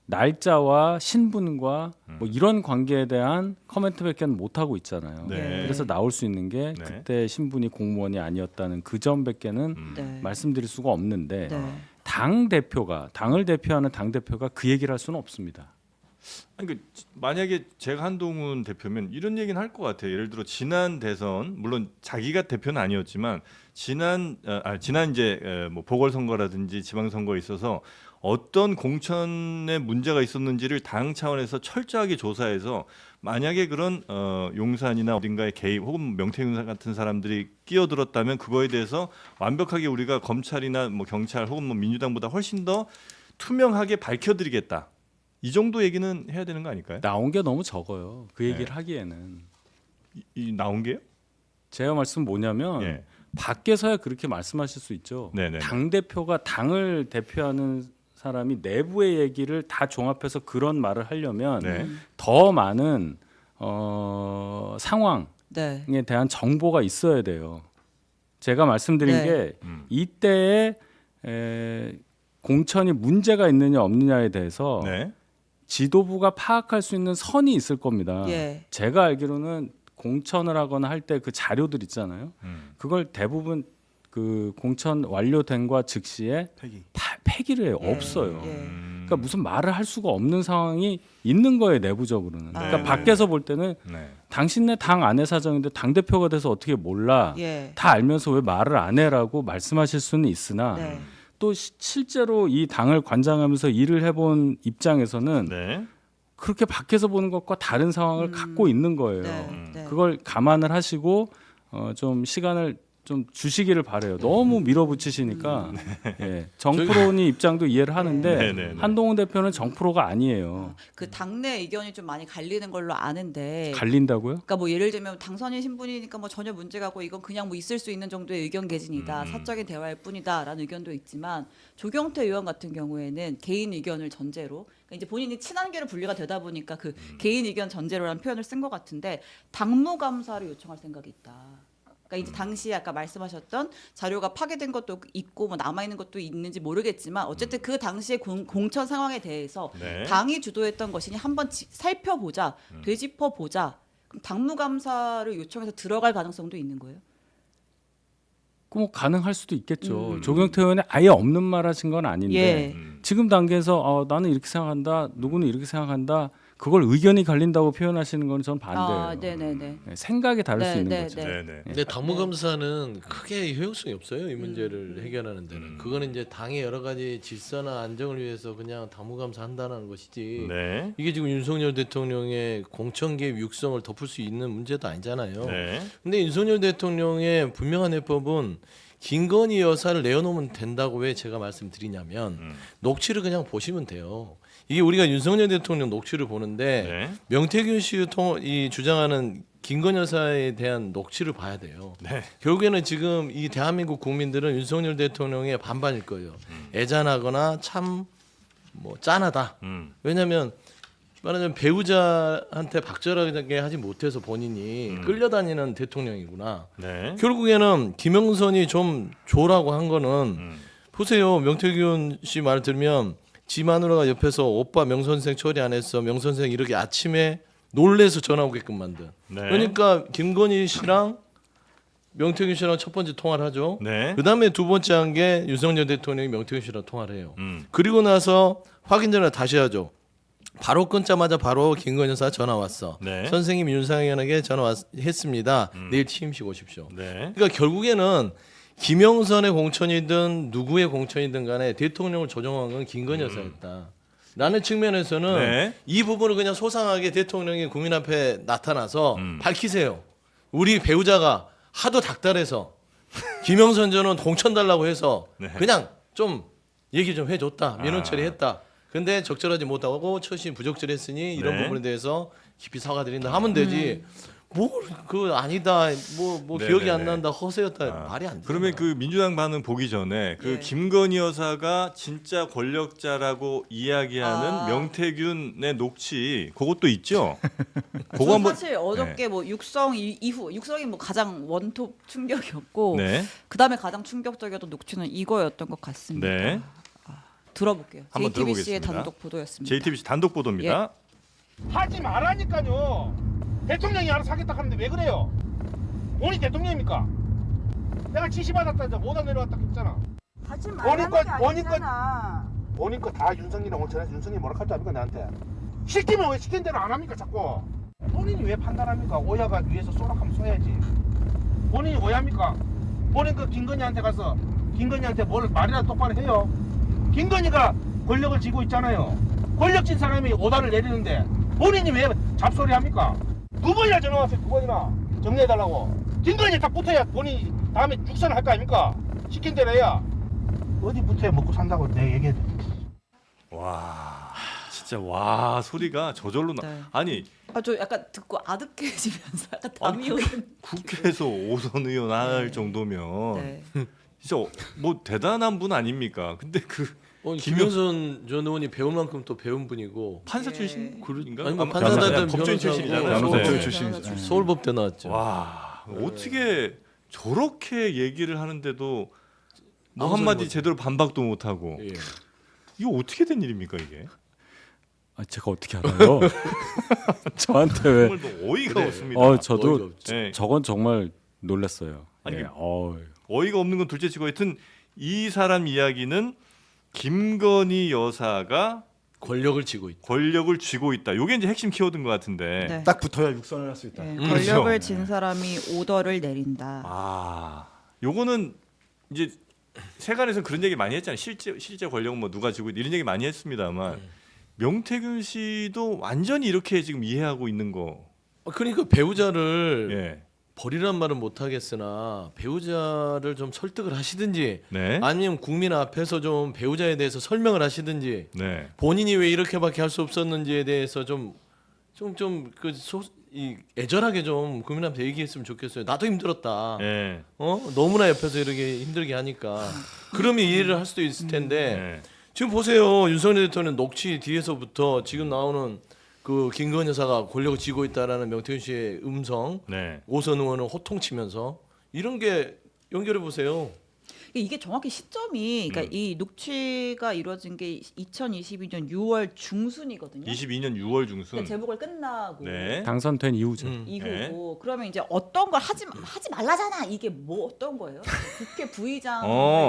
날짜와 신분과 뭐 이런 관계에 대한 커멘트밖에 못 하고 있잖아요. 네. 그래서 나올 수 있는 게 네. 그때 신분이 공무원이 아니었다는 그 점밖에는 네. 말씀드릴 수가 없는데 네. 당을 대표하는 당 대표가 그 얘기를 할 수는 없습니다. 아니, 만약에 제가 한동훈 대표면 이런 얘기는 할 것 같아요. 예를 들어 지난 대선 물론 자기가 대표는 아니었지만 지난 이제 뭐 보궐선거라든지 지방선거에 있어서 어떤 공천에 문제가 있었는지를 당 차원에서 철저하게 조사해서 만약에 그런 용산이나 어딘가에 개입 혹은 명태균 같은 사람들이 끼어들었다면 그거에 대해서 완벽하게 우리가 검찰이나 뭐 경찰 혹은 뭐 민주당보다 훨씬 더 투명하게 밝혀드리겠다. 이 정도 얘기는 해야 되는 거 아닐까요? 나온 게 너무 적어요. 그 얘기를 네. 하기에는 이 나온 게요? 제가 말씀 뭐냐면 예. 밖에서야 그렇게 말씀하실 수 있죠. 네네. 당 대표가 당을 대표하는 사람이 내부의 얘기를 다 종합해서 그런 말을 하려면 네. 더 많은 상황에 네. 대한 정보가 있어야 돼요. 제가 말씀드린 네. 게 음. 이때에 공천이 문제가 있느냐 없느냐에 대해서 네. 지도부가 파악할 수 있는 선이 있을 겁니다. 예. 제가 알기로는 공천을 하거나 할 때 그 자료들 있잖아요. 그걸 대부분 그 공천 완료된과 즉시에 폐기를 해요. 없어요. 예. 그러니까 무슨 말을 할 수가 없는 상황이 있는 거예요. 내부적으로는. 그러니까 네, 밖에서 볼 때는 네. 당신네 당 안의 사정인데 당 대표가 돼서 어떻게 몰라? 예. 다 알면서 왜 말을 안 해라고 말씀하실 수는 있으나 네. 또 실제로 이 당을 관장하면서 일을 해본 입장에서는 네. 그렇게 밖에서 보는 것과 다른 상황을 갖고 있는 거예요. 네. 네. 그걸 감안을 하시고 좀 시간을 좀 주시기를 바래요. 너무 밀어붙이시니까 예, 정프로니 입장도 이해를 하는데 네, 네, 네. 한동훈 대표는 정프로가 아니에요. 그 당내 의견이 좀 많이 갈리는 걸로 아는데. 갈린다고요? 그러니까 뭐 예를 들면 당선인 신분이니까 뭐 전혀 문제가 없고 이건 그냥 뭐 있을 수 있는 정도의 의견 개진이다. 사적인 대화일 뿐이다라는 의견도 있지만 조경태 의원 같은 경우에는 개인 의견을 전제로 그러니까 이제 본인이 친한계로 분리가 되다 보니까 그 개인 의견 전제로라는 표현을 쓴 것 같은데 당무감사를 요청할 생각이 있다. 그러니까 이제 당시에 아까 말씀하셨던 자료가 파괴된 것도 있고 뭐 남아 있는 것도 있는지 모르겠지만 어쨌든 그 당시의 공천 상황에 대해서 네. 당이 주도했던 것이니 한번 살펴보자, 되짚어 보자. 그럼 당무감사를 요청해서 들어갈 가능성도 있는 거예요? 뭐 가능할 수도 있겠죠. 조경태 의원이 아예 없는 말 하신 건 아닌데 예. 지금 단계에서 나는 이렇게 생각한다, 누구는 이렇게 생각한다. 그걸 의견이 갈린다고 표현하시는 건 전 반대예요. 아, 네네네. 네, 생각이 다를 수 있는 네, 거죠. 네. 네네. 근데 당무감사는 크게 효용성이 없어요. 이 문제를 해결하는 데는. 그거는 이제 당의 여러 가지 질서나 안정을 위해서 그냥 당무감사 한다는 것이지. 네. 이게 지금 윤석열 대통령의 공천 개입 육성을 덮을 수 있는 문제도 아니잖아요. 네. 근데 윤석열 대통령의 분명한 해법은 김건희 여사를 내어놓으면 된다고 왜 제가 말씀드리냐면 녹취를 그냥 보시면 돼요. 이게 우리가 윤석열 대통령 녹취를 보는데 네. 명태균 씨 이 주장하는 김건희 여사에 대한 녹취를 봐야 돼요. 네. 결국에는 지금 이 대한민국 국민들은 윤석열 대통령의 반반일 거예요. 애잔하거나 참 뭐 짠하다. 왜냐하면 말하자면 배우자한테 박절하게 하지 못해서 본인이 끌려다니는 대통령이구나. 네. 결국에는 김영선이 좀 줘라고 한 거는 보세요. 명태균 씨 말 들으면 지 마누라가 옆에서 오빠 명선생 처리 안 했어. 명선생 이렇게 아침에 놀래서 전화 오게끔 만든. 네. 그러니까 김건희 씨랑 명태균 씨랑 첫 번째 통화를 하죠. 네. 그다음에 두 번째 한 게 윤석열 대통령이 명태균 씨랑 통화를 해요. 음. 그리고 나서 확인 전화 다시 하죠. 바로 끊자마자 바로 김건희 여사 전화 왔어. 네. 선생님 윤상현에게 전화 했습니다. 내일 취임식 오십시오. 네. 그러니까 결국에는 김영선의 공천이든 누구의 공천이든 간에 대통령을 조정한 건 김건희 여사였다. 라는 측면에서는 네. 이 부분을 그냥 소상하게 대통령이 국민 앞에 나타나서 밝히세요. 우리 배우자가 하도 닥달해서 김영선 전원 공천 달라고 해서 네. 그냥 좀 얘기 좀 해줬다. 민원 처리했다. 근데 적절하지 못하고 처신 부적절했으니 이런 네. 부분에 대해서 깊이 사과드린다 하면 되지. 뭘 그 아니다. 뭐 네, 기억이 네, 안 네. 난다. 허세였다. 말이 안 돼. 그러면 그 민주당 반응 보기 전에 그 예. 김건희 여사가 진짜 권력자라고 이야기하는 아. 명태균의 녹취 그것도 있죠. 그거 저는 한번 사실 어저께 뭐 육성 이후 육성이 뭐 가장 원톱 충격이었고 네. 그다음에 가장 충격적이었던 녹취는 이거였던 것 같습니다. 네. 들어볼게요. 한번 JTBC의 들어보겠습니다. 단독 보도였습니다. JTBC 단독 보도입니다. 하지 말라니까요. 대통령이 알아서 하겠다 하는데 왜 그래요? 본인 대통령입니까? 내가 지시받았다 못안 내려왔다 했잖아. 하지 말라는 게 아니잖아. 본인 거 다 윤석이랑 온천해서 윤석이 뭐라 할줄 압니까 나한테? 시키면 왜 시킨 대로 안 합니까 자꾸? 본인이 왜 판단합니까? 오야가 위에서 쏘락하면 쏘야지. 본인이 오야입니까? 본인 그 김건희한테 가서 김건희한테 뭘 말이나 똑바로 해요. 김건희가 권력을 쥐고 있잖아요. 권력 진 사람이 오다를 내리는데 본인이 왜 잡소리 합니까? 두 번이나 전화 왔어요. 두 번이나 정리해달라고. 김건희 딱 붙어야 본인이 다음에 육선을 할 거 아닙니까? 시킨 대로 해야. 어디 붙어야 먹고 산다고 내 얘기해. 와. 진짜 와 소리가 저절로 나. 네. 아니 저 약간 듣고 아득해지면서 약간 아니, 담이 오는. 국회에서 오선 의원 할 정도면 네. 진짜 뭐 대단한 분 아닙니까? 근데 그 김영선 전 의원이 배운 만큼 또 배운 분이고 판사 예. 출신인가? 아니 뭐 아마 판사단 법조인 변호사고 출신이잖아요. 변호사 네. 출신이죠. 서울법대 나왔죠. 와 어떻게 저렇게 얘기를 하는데도 뭐 아무 소리 한마디 못 제대로 반박도 못 하고 예. 이거 어떻게 된 일입니까 이게? 아, 제가 어떻게 알아요? 저한테 왜? 정말 뭐 어이가 그래. 없습니다. 어이가 저도 없지. 네. 저건 정말 놀랐어요. 아니, 예, 어이가 없는 건 둘째치고 하여튼 이 사람 이야기는 김건희 여사가 권력을 쥐고 있다. 권력을 쥐고 있다. 요게 이제 핵심 키워드인 것 같은데. 네. 딱 붙어야 육선을 할 수 있다. 네, 그렇죠. 권력을 진 사람이 오더를 내린다. 아, 요거는 이제 세간에서 그런 얘기 많이 했잖아요. 실제 권력은 뭐 누가 쥐고 있다 이런 얘기 많이 했습니다만 명태균 씨도 완전히 이렇게 지금 이해하고 있는 거. 그러니까 배우자를 예. 버리란 말은 못 하겠으나 배우자를 좀 설득을 하시든지 네. 아니면 국민 앞에서 좀 배우자에 대해서 설명을 하시든지 네. 본인이 왜 이렇게밖에 할 수 없었는지에 대해서 이 애절하게 좀 국민 앞에 얘기했으면 좋겠어요. 나도 힘들었다. 예. 너무나 옆에서 이렇게 힘들게 하니까 그러면 이해를 할 수도 있을 텐데 예. 지금 보세요. 윤석열 대통령 녹취 뒤에서부터 지금 나오는 그 김건희 여사가 권력을 쥐고 있다라는 명태균 씨의 음성, 네. 오선 의원을 호통치면서 이런 게 연결해 보세요. 이게 정확히 시점이 그러니까 이 녹취가 이루어진 게 2022년 6월 중순이거든요. 22년 6월 중순. 그러니까 재보궐 끝나고 네. 당선된 이후죠. 이후고 그러면 이제 어떤 걸 하지 말라잖아. 이게 뭐 어떤 거예요? 국회 부의장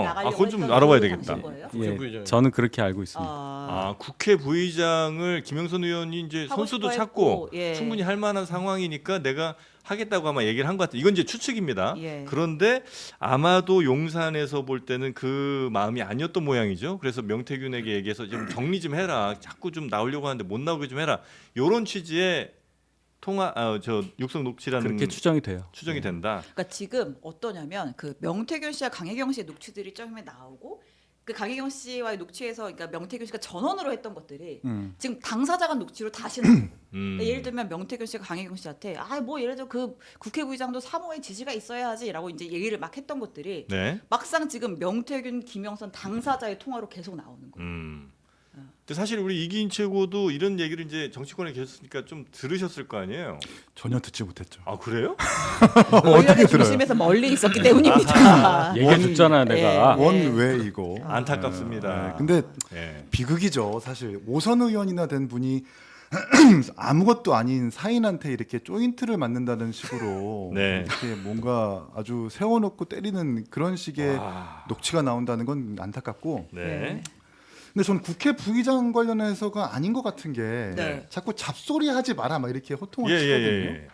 나가려고 그건 좀 했던 알아봐야 그 되겠다. 당시인 거예요? 국회 예, 부의장. 저는 그렇게 알고 있습니다. 국회 부의장을 김영선 의원이 이제 하고 선수도 싶어 찾고 했고, 예. 충분히 할 만한 상황이니까 내가 하겠다고 아마 얘기를 한 것 같아요. 이건 이제 추측입니다. 예. 그런데 아마도 용산에서 볼 때는 그 마음이 아니었던 모양이죠. 그래서 명태균에게 얘기해서 좀 정리 좀 해라. 자꾸 좀 나오려고 하는데 못 나오게 좀 해라. 이런 취지의 육성 녹취라는 그렇게 추정이 돼요. 추정이 된다. 그러니까 지금 어떠냐면 그 명태균 씨와 강혜경 씨의 녹취들이 처음에 나오고 그 강혜경 씨와의 녹취에서 그러니까 명태균 씨가 전원으로 했던 것들이 지금 당사자가 녹취로 다시 나오고 그러니까 예를 들면 명태균 씨가 강혜경 씨한테 뭐 예를 들어 그 국회 부의장도 사모의 지시가 있어야지라고 이제 얘기를 막 했던 것들이 네. 막상 지금 명태균, 김영선 당사자의 통화로 계속 나오는 거예요. 근데 사실 우리 이기인 최고도 이런 얘기를 이제 정치권에 계셨으니까 좀 들으셨을 거 아니에요. 전혀 듣지 못했죠. 아 그래요? 권력의 중심에서 멀리 있었기 때문입니다. 얘기해 줬잖아 내가. 예. 원 왜 이거? 안타깝습니다. 근데 예. 비극이죠. 사실 오선 의원이나 된 분이 아무것도 아닌 사인한테 이렇게 조인트를 맞는다는 식으로 네. 이렇게 뭔가 아주 세워놓고 때리는 그런 식의 와. 녹취가 나온다는 건 안타깝고. 네. 근데 저는 국회 부의장 관련해서가 아닌 것 같은 게 네. 자꾸 잡소리 하지 마라 막 이렇게 호통을 예, 치거든요. 예.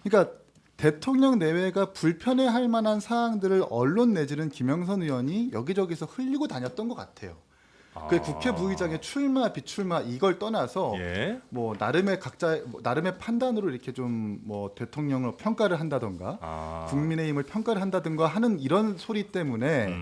그러니까 대통령 내외가 불편해할 만한 사항들을 언론 내지는 김영선 의원이 여기저기서 흘리고 다녔던 것 같아요. 그 국회 부의장의 출마 비출마 이걸 떠나서 예. 뭐 나름의 나름의 판단으로 이렇게 좀 뭐 대통령을 평가를 한다던가 국민의힘을 평가를 한다든가 하는 이런 소리 때문에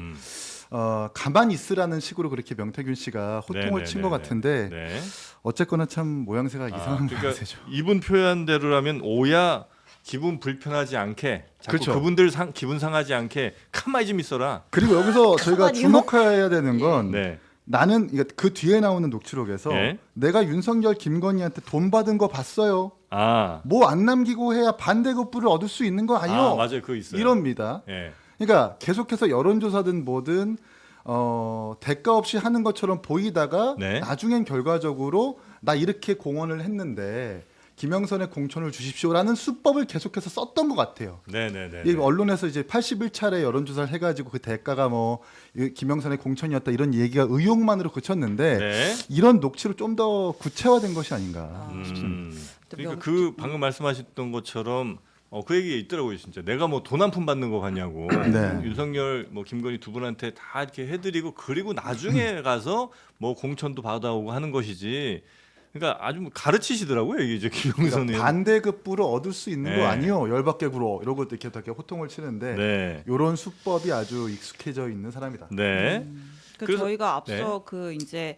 가만히 있으라는 식으로 그렇게 명태균 씨가 호통을 친 것 같은데 네. 어쨌거나 참 모양새가 이상한 그러니까 모양새죠. 이분 표현대로라면 오야 기분 불편하지 않게 자꾸 그렇죠. 그분들 기분 상하지 않게 가만히 좀 있어라. 그리고 여기서 저희가 가만히요? 주목해야 되는 건 네. 나는 그 뒤에 나오는 녹취록에서 예. 내가 윤석열 김건희한테 돈 받은 거 봤어요. 뭐 안 남기고 해야 반대급부를 얻을 수 있는 거 아니요? 맞아요. 그거 있어요. 이럽니다. 예. 그러니까 계속해서 여론조사든 뭐든 대가 없이 하는 것처럼 보이다가 네. 나중엔 결과적으로 나 이렇게 공헌을 했는데 김영선의 공천을 주십시오라는 수법을 계속해서 썼던 것 같아요. 네네네. 이 언론에서 이제 81차례 여론조사를 해가지고 그 대가가 뭐 김영선의 공천이었다 이런 얘기가 의혹만으로 그쳤는데 네. 이런 녹취로 좀 더 구체화된 것이 아닌가 싶습니다. 그러니까 그 방금 말씀하셨던 것처럼 그 얘기 있더라고요. 진짜 내가 뭐 돈 한 푼 받는 거 봤냐고. 네. 윤석열 뭐 김건희 두 분한테 다 이렇게 해드리고 그리고 나중에 가서 뭐 공천도 받아오고 하는 것이지. 그러니까 아주 가르치시더라고요. 이게 이제 김영선 의원. 반대급부를 얻을 수 있는 네. 거 아니요 열받게구로 이러고 이렇게 호통을 치는데 네. 이런 수법이 아주 익숙해져 있는 사람이다. 네. 그래서 저희가 앞서 네. 그 이제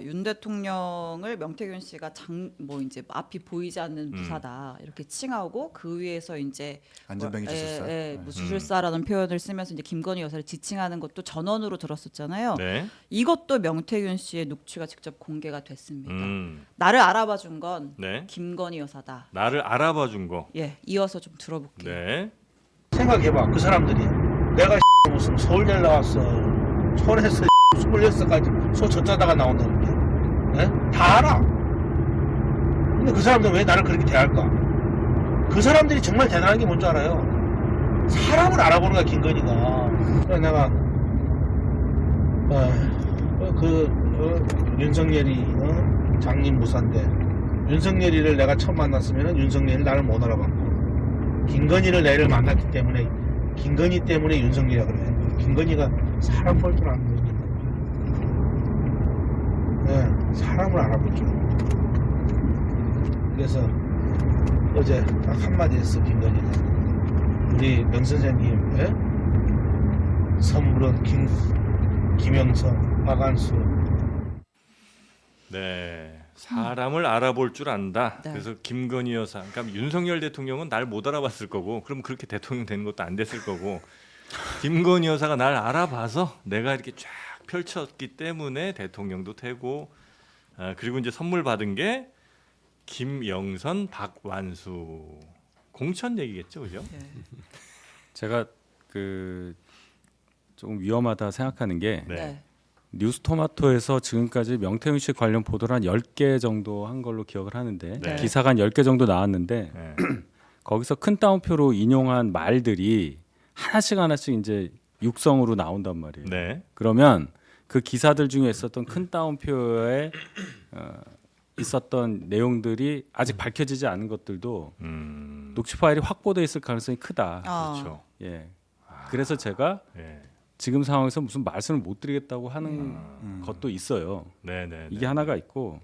윤 대통령을 명태균 씨가 뭐 이제 앞이 보이지 않는 부사다 이렇게 칭하고 그 위에서 이제 안전뱅이 주술사. 뭐 주술사라는 표현을 쓰면서 이제 김건희 여사를 지칭하는 것도 전원으로 들었었잖아요. 네. 이것도 명태균 씨의 녹취가 직접 공개가 됐습니다. 음. 나를 알아봐 준 건 네. 김건희 여사다. 나를 알아봐 준 거. 예, 이어서 좀 들어볼게요. 네. 생각해봐 그 사람들이 내가 무슨 서울대 나왔어 서울에서 26까지 소 젖자다가 나온다는 게 다 알아. 근데 그 사람들 왜 나를 그렇게 대할까? 그 사람들이 정말 대단한 게 뭔지 알아요? 사람을 알아보는 거야 김건희가. 그래서 내가 윤석열이 장님 무사인데 윤석열이를 내가 처음 만났으면 윤석열이 나를 못 알아봤고 김건희를 내를 만났기 때문에 김건희 때문에 윤석열이라 그래. 김건희가 사람 볼 줄 아는 거니까. 네, 사람을 알아볼 줄. 그래서 어제 딱 한마디 했어 김건희가. 우리 명 선생님 선물은 김영선, 박안수. 네. 사람을 알아볼 줄 안다. 네. 그래서 김건희 여사, 그러니까 윤석열 대통령은 날 못 알아봤을 거고, 그럼 그렇게 대통령 되는 것도 안 됐을 거고, 김건희 여사가 날 알아봐서 내가 이렇게 쫙 펼쳤기 때문에 대통령도 되고, 그리고 이제 선물 받은 게 김영선, 박완수 공천 얘기겠죠, 그죠? 예. 제가 그 조금 위험하다 생각하는 게 네. 네. 뉴스토마토에서 지금까지 명태균 씨 관련 보도를 한 10개 정도 한 걸로 기억을 하는데 네. 기사가 한 10개 정도 나왔는데 네. 거기서 큰 따옴표로 인용한 말들이 하나씩 이제 육성으로 나온단 말이에요. 네. 그러면 그 기사들 중에 있었던 큰 따옴표에 있었던 내용들이 아직 밝혀지지 않은 것들도 녹취 파일이 확보돼 있을 가능성이 크다. 그렇죠. 예. 그래서 제가 예. 지금 상황에서 무슨 말씀을 못 드리겠다고 하는 것도 있어요. 네, 네. 이게 하나가 있고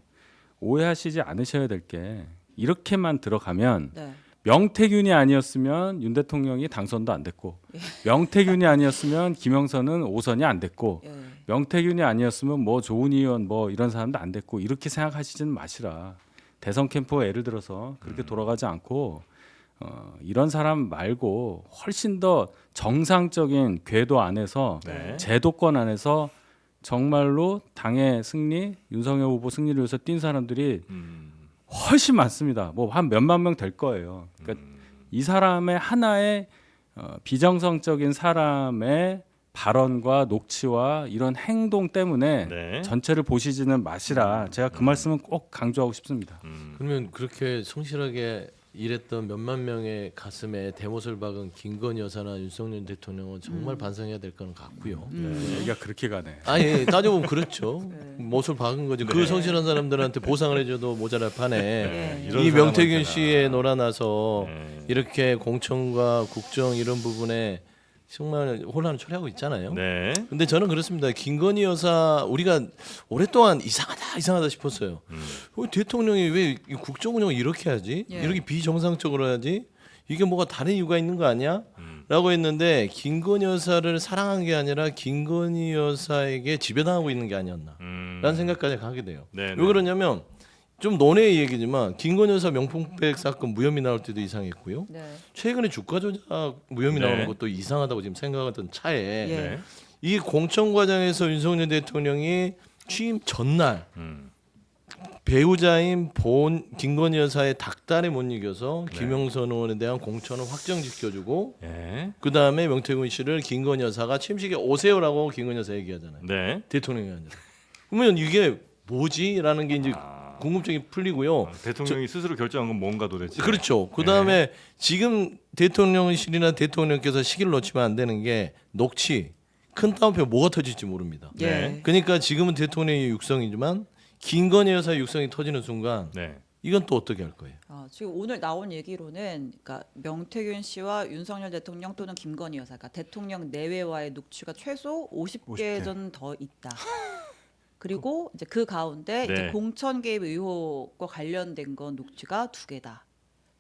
오해하시지 않으셔야 될 게 이렇게만 들어가면 네. 명태균이 아니었으면 윤 대통령이 당선도 안 됐고 명태균이 아니었으면 김영선은 5선이 안 됐고 예. 명태균이 아니었으면 뭐 조은희 의원 뭐 이런 사람도 안 됐고 이렇게 생각하시지는 마시라. 대선 캠프가 예를 들어서 그렇게 돌아가지 않고 이런 사람 말고 훨씬 더 정상적인 궤도 안에서 네. 제도권 안에서 정말로 당의 승리, 윤석열 후보 승리를 위해서 뛴 사람들이 훨씬 많습니다. 뭐 한 몇만 명 될 거예요. 그러니까 이 사람의 하나의 비정상적인 사람의 발언과 녹취와 이런 행동 때문에 네. 전체를 보시지는 마시라. 제가 그 말씀은 꼭 강조하고 싶습니다. 그러면 그렇게 성실하게 일했던 몇만 명의 가슴에 대못을 박은 김건희 여사나 윤석열 대통령은 정말 반성해야 될 거는 같고요. 얘기가 그렇게 가네. 아니 따져보면 그렇죠. 못을 박은 거죠. 그 성실한 사람들한테 보상을 해줘도 모자랄 판에 네. 이런 이 명태균 사람한테나. 씨에 놀아나서 네. 이렇게 공천과 국정 이런 부분에 정말 혼란을 초래하고 있잖아요. 네. 근데 저는 그렇습니다. 김건희 여사 우리가 오랫동안 이상하다 싶었어요. 대통령이 왜 이 국정 운영을 이렇게 하지? 예. 이렇게 비정상적으로 하지? 이게 뭐가 다른 이유가 있는 거 아니야? 라고 했는데 김건희 여사를 사랑한 게 아니라 김건희 여사에게 지배당하고 있는 게 아니었나 라는 생각까지 가게 돼요. 네, 왜 네. 그러냐면 좀 논의 얘기지만 김건희 여사 명품백 사건 무혐의 나올 때도 이상했고요. 네. 최근에 주가 조작 무혐의 네. 나오는 것도 이상하다고 지금 생각하던 차에 예. 네. 이 공천 과정에서 윤석열 대통령이 취임 전날 배우자인 김건희 여사의 닭달에 못 이겨서 네. 김영선 의원에 대한 공천을 확정지켜주고 예. 그 다음에 명태균 씨를 김건희 여사가 취임식에 오세요라고 김건희 여사 얘기하잖아요. 네. 대통령이 아니라. 그러면 이게 뭐지라는 게 이제 궁금증이 풀리고요. 대통령이 스스로 결정한 건 뭔가 도대체. 그렇죠. 그 다음에 지금 대통령실이나 대통령께서 시기를 놓치면 안 되는 게 녹취 큰 따옴표 뭐가 터질지 모릅니다. 예. 네. 그러니까 지금은 대통령의 육성이지만 김건희 여사의 육성이 터지는 순간 네. 이건 또 어떻게 할 거예요? 지금 오늘 나온 얘기로는 그러니까 명태균 씨와 윤석열 대통령 또는 김건희 여사, 그러니까 대통령 내외와의 녹취가 최소 50개 50개. 전 더 있다. 그리고 이제 그 가운데 네. 이제 공천 개입 의혹과 관련된 건 녹취가 2개다.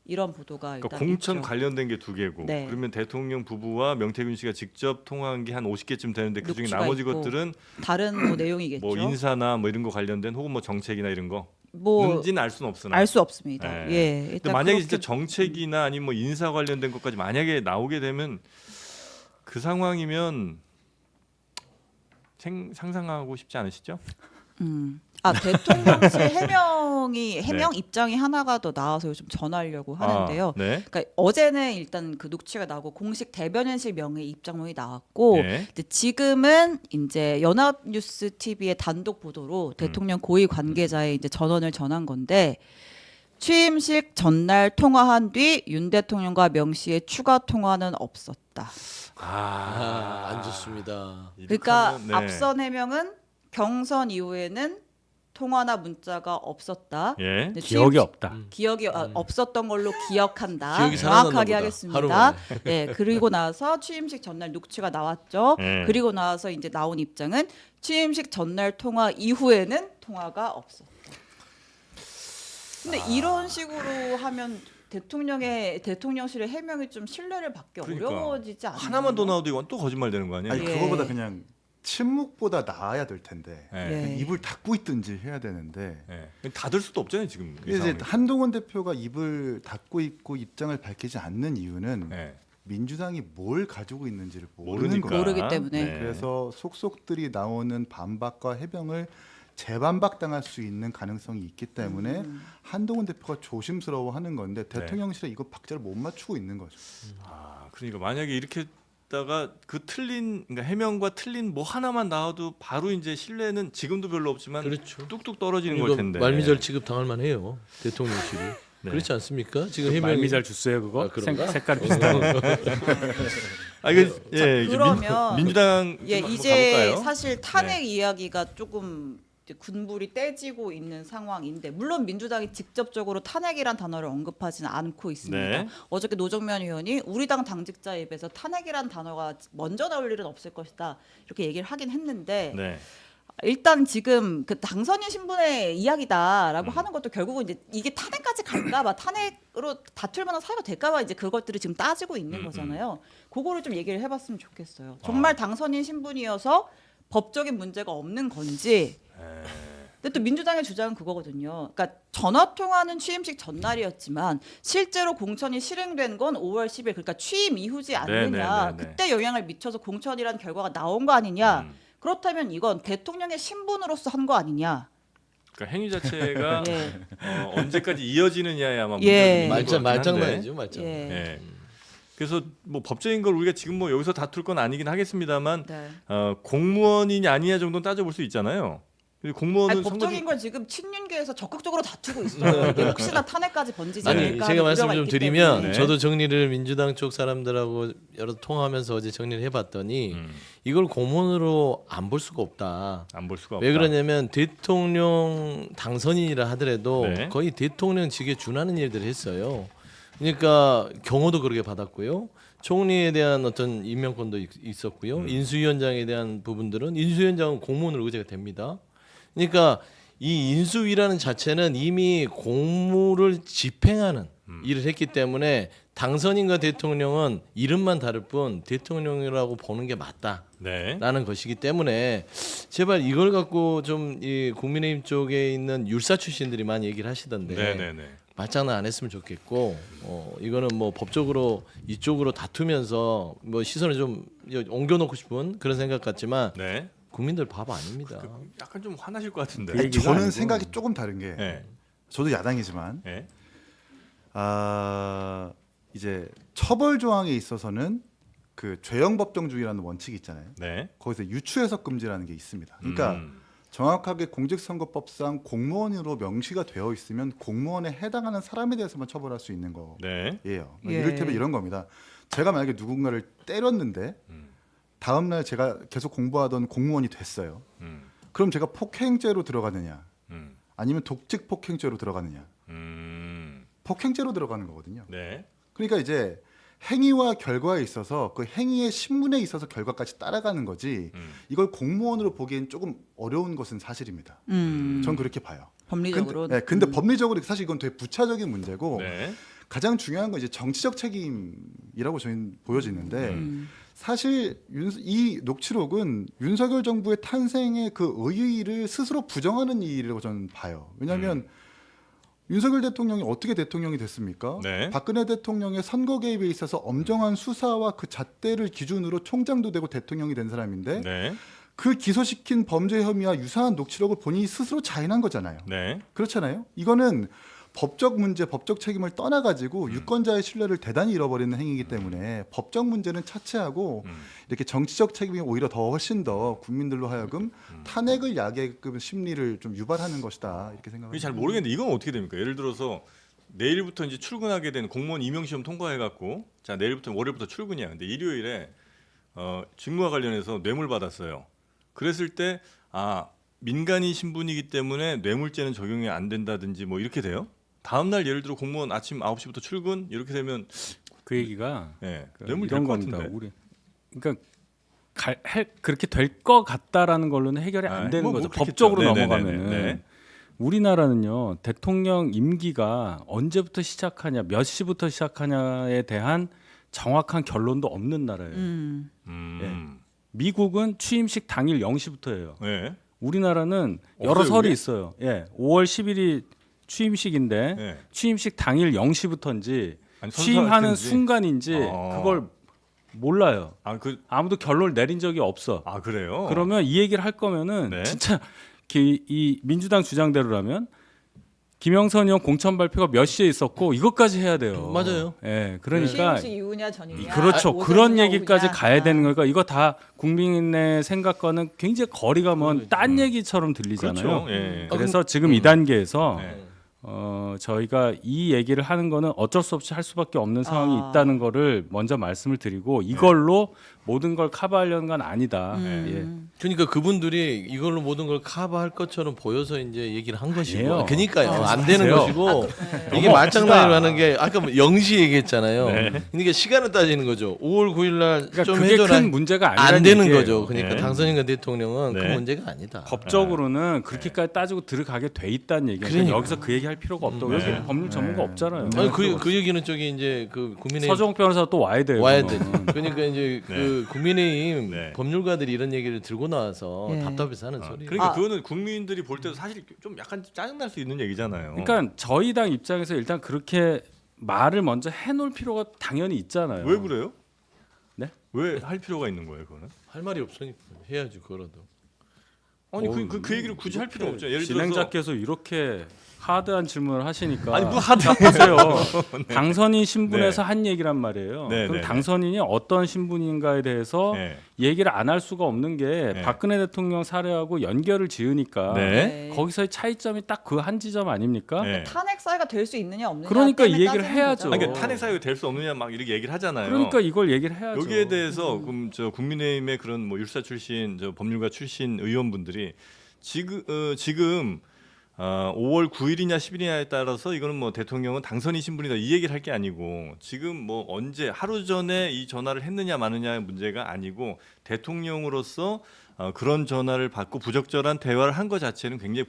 이런 보도가 일단 그러니까 공천 있죠. 관련된 게 2개고 네. 그러면 대통령 부부와 명태균 씨가 직접 통화한 게 한 50개쯤 되는데 그중에 녹취가 나머지 있고. 것들은 다른 뭐 내용이겠죠. 뭐 인사나 뭐 이런 거 관련된 혹은 뭐 정책이나 이런 거 뭐 뭔지는 알 수는 없으나 알 수 없습니다. 네. 예. 근데 일단 만약에 그렇게 진짜 정책이나 아니면 뭐 인사 관련된 것까지 만약에 나오게 되면 그 상황이면 상상하고 싶지 않으시죠? 대통령실 해명 입장이 하나가 더 나와서 요즘 전하려고 하는데요. 아, 네. 그러니까 어제는 일단 그 녹취가 나오고 공식 대변인실 명의 입장문이 나왔고 네. 이제 지금은 이제 연합뉴스 TV의 단독 보도로 대통령 고위 관계자의 이제 전언을 전한 건데 취임식 전날 통화한 뒤 윤 대통령과 명 씨의 추가 통화는 없었다. 안 좋습니다. 그러니까 이렇게 하면, 네. 앞선 해명은 경선 이후에는 통화나 문자가 없었다. 예. 근데 기억이 취임식- 없다. 기억이 없었던 걸로 기억한다. 기억이 살아났나 정확하게 보다. 하겠습니다. 네, 그리고 나서 취임식 전날 녹취가 나왔죠. 네. 그리고 나서 이제 나온 입장은 취임식 전날 통화 이후에는 통화가 없었다. 근데 이런 식으로 하면 대통령실의 해명이 좀 신뢰를 받기 그러니까. 어려워지지 않나요? 하나만 더 나와도 이건 또 거짓말 되는 거 아니에요? 아니 예. 그거보다 그냥 침묵보다 나아야 될 텐데 예. 예. 입을 닫고 있든지 해야 되는데 예. 닫을 수도 없잖아요 지금. 이 이제 상황이. 한동훈 대표가 입을 닫고 있고 입장을 밝히지 않는 이유는 예. 민주당이 뭘 가지고 있는지를 모르는 모르니까. 거예요. 모르기 때문에. 네. 그래서 속속들이 나오는 반박과 해명을 재반박당할 수 있는 가능성이 있기 때문에 한동훈 대표가 조심스러워하는 건데 대통령실에 이거 박자를 못 맞추고 있는 거죠. 아, 그러니까 만약에 이렇게 있다가 그 틀린 그러니까 해명과 틀린 뭐 하나만 나와도 바로 이제 신뢰는 지금도 별로 없지만 그렇죠. 뚝뚝 떨어지는 이거 걸 텐데. 말미잘 취급 당할 만해요. 대통령실이. 네. 그렇지 않습니까? 지금 해명이 말미잘 주스예요 그거? 아, 그런가? 색깔 비슷한 거. 아 이거 자, 예, 이제 그러면 민주당 좀 예, 한번 이제 가볼까요? 사실 탄핵 이야기가 조금 이제 군불이 떼지고 있는 상황인데 물론 민주당이 직접적으로 탄핵이란 단어를 언급하지는 않고 있습니다. 네. 어저께 노정면 의원이 우리 당 당직자 입에서 탄핵이란 단어가 먼저 나올 일은 없을 것이다 이렇게 얘기를 하긴 했는데 네. 일단 지금 그 당선인 신분의 이야기다라고 음. 하는 것도 결국은 이제 이게 탄핵까지 갈까봐 탄핵으로 다툴 만한 사유가 될까봐 이제 그것들을 지금 따지고 있는 거잖아요. 그거를 좀 얘기를 해봤으면 좋겠어요. 정말 당선인 신분이어서 법적인 문제가 없는 건지. 근데 또 민주당의 주장은 그거거든요. 그러니까 전화 통화는 취임식 전날이었지만 실제로 공천이 실행된 건 5월 10일 그러니까 취임 이후지 않느냐. 네. 그때 영향을 미쳐서 공천이라는 결과가 나온 거 아니냐. 그렇다면 이건 대통령의 신분으로서 한 거 아니냐. 그러니까 행위 자체가 예. 언제까지 이어지느냐에 아마 예. 문제가 있는 것 같긴 한데. 말장난이죠, 말장난. 예. 예. 그래서 뭐 법적인 걸 우리가 지금 뭐 여기서 다툴 건 아니긴 하겠습니다만 네. 공무원이냐 아니냐 정도는 따져볼 수 있잖아요. 근데 공무원은 아니, 법적인 걸 지금 친윤계에서 적극적으로 다투고 있어요. 이게 혹시나 탄핵까지 번지지 아니 않을까 제가 하는 말씀 우려가 좀 있기 드리면 때문에. 네. 저도 정리를 민주당 쪽 사람들하고 여러 통화하면서 어제 정리를 해봤더니 이걸 공무원으로 안 볼 수가 없다. 안 볼 수가 없다. 왜 그러냐면 대통령 당선인이라 하더라도 네. 거의 대통령직에 준하는 일들을 했어요. 그러니까 경호도 그렇게 받았고요. 총리에 대한 어떤 임명권도 있었고요. 인수위원장에 대한 부분들은 인수위원장은 공무원으로 의제가 됩니다. 그러니까 이 인수위라는 자체는 이미 공무를 집행하는 일을 했기 때문에 당선인과 대통령은 이름만 다를 뿐 대통령이라고 보는 게 맞다라는 네. 것이기 때문에 제발 이걸 갖고 좀 이 국민의힘 쪽에 있는 율사 출신들이 많이 얘기를 하시던데 네네네. 말장난 안 했으면 좋겠고 이거는 뭐 법적으로 이쪽으로 다투면서 뭐 시선을 좀 옮겨놓고 싶은 그런 생각 같지만 네. 국민들 바보 아닙니다. 약간 좀 화나실 것 같은데. 그 얘기가 저는 아니고. 생각이 조금 다른 게 네. 저도 야당이지만 네. 이제 처벌 조항에 있어서는 그 죄형 법정주의라는 원칙이 있잖아요. 네. 거기서 유추해석 금지라는 게 있습니다. 그러니까 정확하게 공직선거법상 공무원으로 명시가 되어 있으면 공무원에 해당하는 사람에 대해서만 처벌할 수 있는 거예요. 네. 예. 이를테면 이런 겁니다. 제가 만약에 누군가를 때렸는데 다음 날 제가 계속 공부하던 공무원이 됐어요. 그럼 제가 폭행죄로 들어가느냐, 아니면 독직 폭행죄로 들어가느냐? 폭행죄로 들어가는 거거든요. 네. 그러니까 이제 행위와 결과에 있어서 그 행위의 신문에 있어서 결과까지 따라가는 거지 이걸 공무원으로 보기엔 조금 어려운 것은 사실입니다. 전 그렇게 봐요. 법리적으로. 근데 법리적으로 사실 이건 되게 부차적인 문제고 네. 가장 중요한 건 이제 정치적 책임이라고 저희는 보여지는데 사실 이 녹취록은 윤석열 정부의 탄생의 그 의의를 스스로 부정하는 일이라고 저는 봐요. 왜냐하면 윤석열 대통령이 어떻게 대통령이 됐습니까? 네. 박근혜 대통령의 선거 개입에 있어서 엄정한 수사와 그 잣대를 기준으로 총장도 되고 대통령이 된 사람인데 네. 그 기소시킨 범죄 혐의와 유사한 녹취록을 본인이 스스로 자인한 거잖아요. 네. 그렇잖아요. 이거는 법적 문제, 법적 책임을 떠나가지고 유권자의 신뢰를 대단히 잃어버리는 행위이기 때문에 법적 문제는 차치하고 이렇게 정치적 책임이 오히려 더 훨씬 더 국민들로 하여금 탄핵을 야기끔 심리를 좀 유발하는 것이다 이렇게 이게 생각합니다. 잘 모르겠는데 이건 어떻게 됩니까? 예를 들어서 내일부터 이제 출근하게 된 공무원 임용 시험 통과해갖고 자 내일부터 월요일부터 출근이야. 근데 일요일에 직무와 관련해서 뇌물 받았어요. 그랬을 때 민간인 신분이기 때문에 뇌물죄는 적용이 안 된다든지 뭐 이렇게 돼요? 다음 날 예를 들어 공무원 아침 9시부터 출근 이렇게 되면 그 얘기가 네, 그 뇌물 이런 될것 겁니다. 같은데. 우리 그러니까 그렇게 될 것 같다라는 걸로는 해결이 안 되는 뭐 거죠. 그렇겠죠. 법적으로 네네네네. 넘어가면은 네. 우리나라는요 대통령 임기가 언제부터 시작하냐, 몇 시부터 시작하냐에 대한 정확한 결론도 없는 나라예요. 미국은 취임식 당일 0시부터예요. 네. 우리나라는 여러 없어요, 설이 그게? 있어요. 5월 10일이 취임식인데 네. 취임식 당일 0시부터인지 아니, 취임하는 선서할 때인지. 순간인지 그걸 몰라요. 아무도 결론을 내린 적이 없어. 그래요? 그러면 이 얘기를 할 거면은 네. 진짜 이 민주당 주장대로라면 김영선 의원 공천 발표가 몇 시에 있었고 이것까지 해야 돼요. 맞아요. 예, 그러니까 시흥시 이후냐 전이냐. 그렇죠. 오전이냐, 그런 얘기까지 오후냐. 가야 되는 거니까 이거 다 국민의 생각과는 굉장히 거리가 먼 딴 얘기처럼 들리잖아요. 그렇죠. 예. 그래서 지금 이 단계에서 네. 저희가 이 얘기를 하는 거는 어쩔 수 없이 할 수밖에 없는 상황이 있다는 거를 먼저 말씀을 드리고 이걸로 모든 걸 커버하려는 건 아니다. 예. 그러니까 그분들이 이걸로 모든 걸 커버할 것처럼 보여서 이제 얘기를 한 것이고, 아니에요. 그러니까요, 안 되는 마세요. 것이고 이게 너무 말장난으로 억지다. 하는 게 아까 뭐 0시 얘기했잖아요. 네. 그러니까 시간을 따지는 거죠. 5월 9일 날 그러니까 좀 그게 해줘라. 큰 문제가 아니라 안 되는 거죠. 그러니까 네. 당선인과 대통령은 네. 그 문제가 아니다. 법적으로는 그렇게까지 따지고 들어가게 돼 있다는 얘기예요. 그러니까 그러니까. 여기서 그 얘기 할 필요가 없다고. 여기 법률 전문가 없잖아요. 아니 그 얘기는 저기 이제 그 국민의힘 서정욱 변호사 또 와야 돼요. 와야 그거는. 되죠. 그러니까 이제 그 국민의힘 네. 법률가들이 이런 얘기를 들고 나와서 예. 답답해서 하는 소리. 그러니까 그거는 국민들이 볼 때도 사실 좀 약간 짜증날 수 있는 얘기잖아요. 그러니까 저희 당 입장에서 일단 그렇게 말을 먼저 해놓을 필요가 당연히 있잖아요. 왜 그래요? 네? 왜 할 필요가 있는 거예요, 그거는? 할 말이 없으니까 해야지 그거라도. 아니 그 얘기를 굳이 할 필요 없죠. 예를 들어서 진행자께서 이렇게 하드한 질문을 하시니까 아니 뭐 하다 하세요. 당선인 신분에서 한 얘기란 말이에요. 네, 그럼 네, 당선인이 어떤 신분인가에 대해서 네. 얘기를 안 할 수가 없는 게 네. 박근혜 대통령 사례하고 연결을 지으니까 네. 거기서의 차이점이 딱 그 한 지점 아닙니까? 네. 탄핵 사유가 될 수 있느냐 없느냐. 그러니까 이 때문에 얘기를 따지는 해야죠. 거죠. 아니, 그러니까 탄핵 사유가 될 수 없느냐 막 이렇게 얘기를 하잖아요. 그러니까 이걸 얘기를 해야죠. 여기에 대해서 그럼 저 국민의힘의 그런 뭐 율사 출신, 저 법률가 출신 의원분들이 지금 5월 9일이냐 10일이냐에 따라서 이거는 뭐 대통령은 당선인 신분이다 이 얘기를 할 게 아니고 지금 뭐 언제 하루 전에 이 전화를 했느냐 마느냐의 문제가 아니고 대통령으로서 그런 전화를 받고 부적절한 대화를 한 것 자체는 굉장히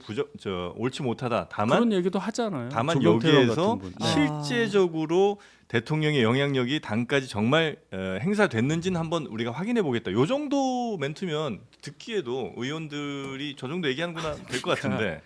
옳지 못하다. 그런 얘기도 하잖아요. 다만 조경태 의원 여기에서 같은 분. 실제적으로 대통령의 영향력이 당까지 정말 행사됐는지는 한번 우리가 확인해 보겠다. 요 정도 멘트면 듣기에도 의원들이 저 정도 얘기하는구나 될 것 같은데.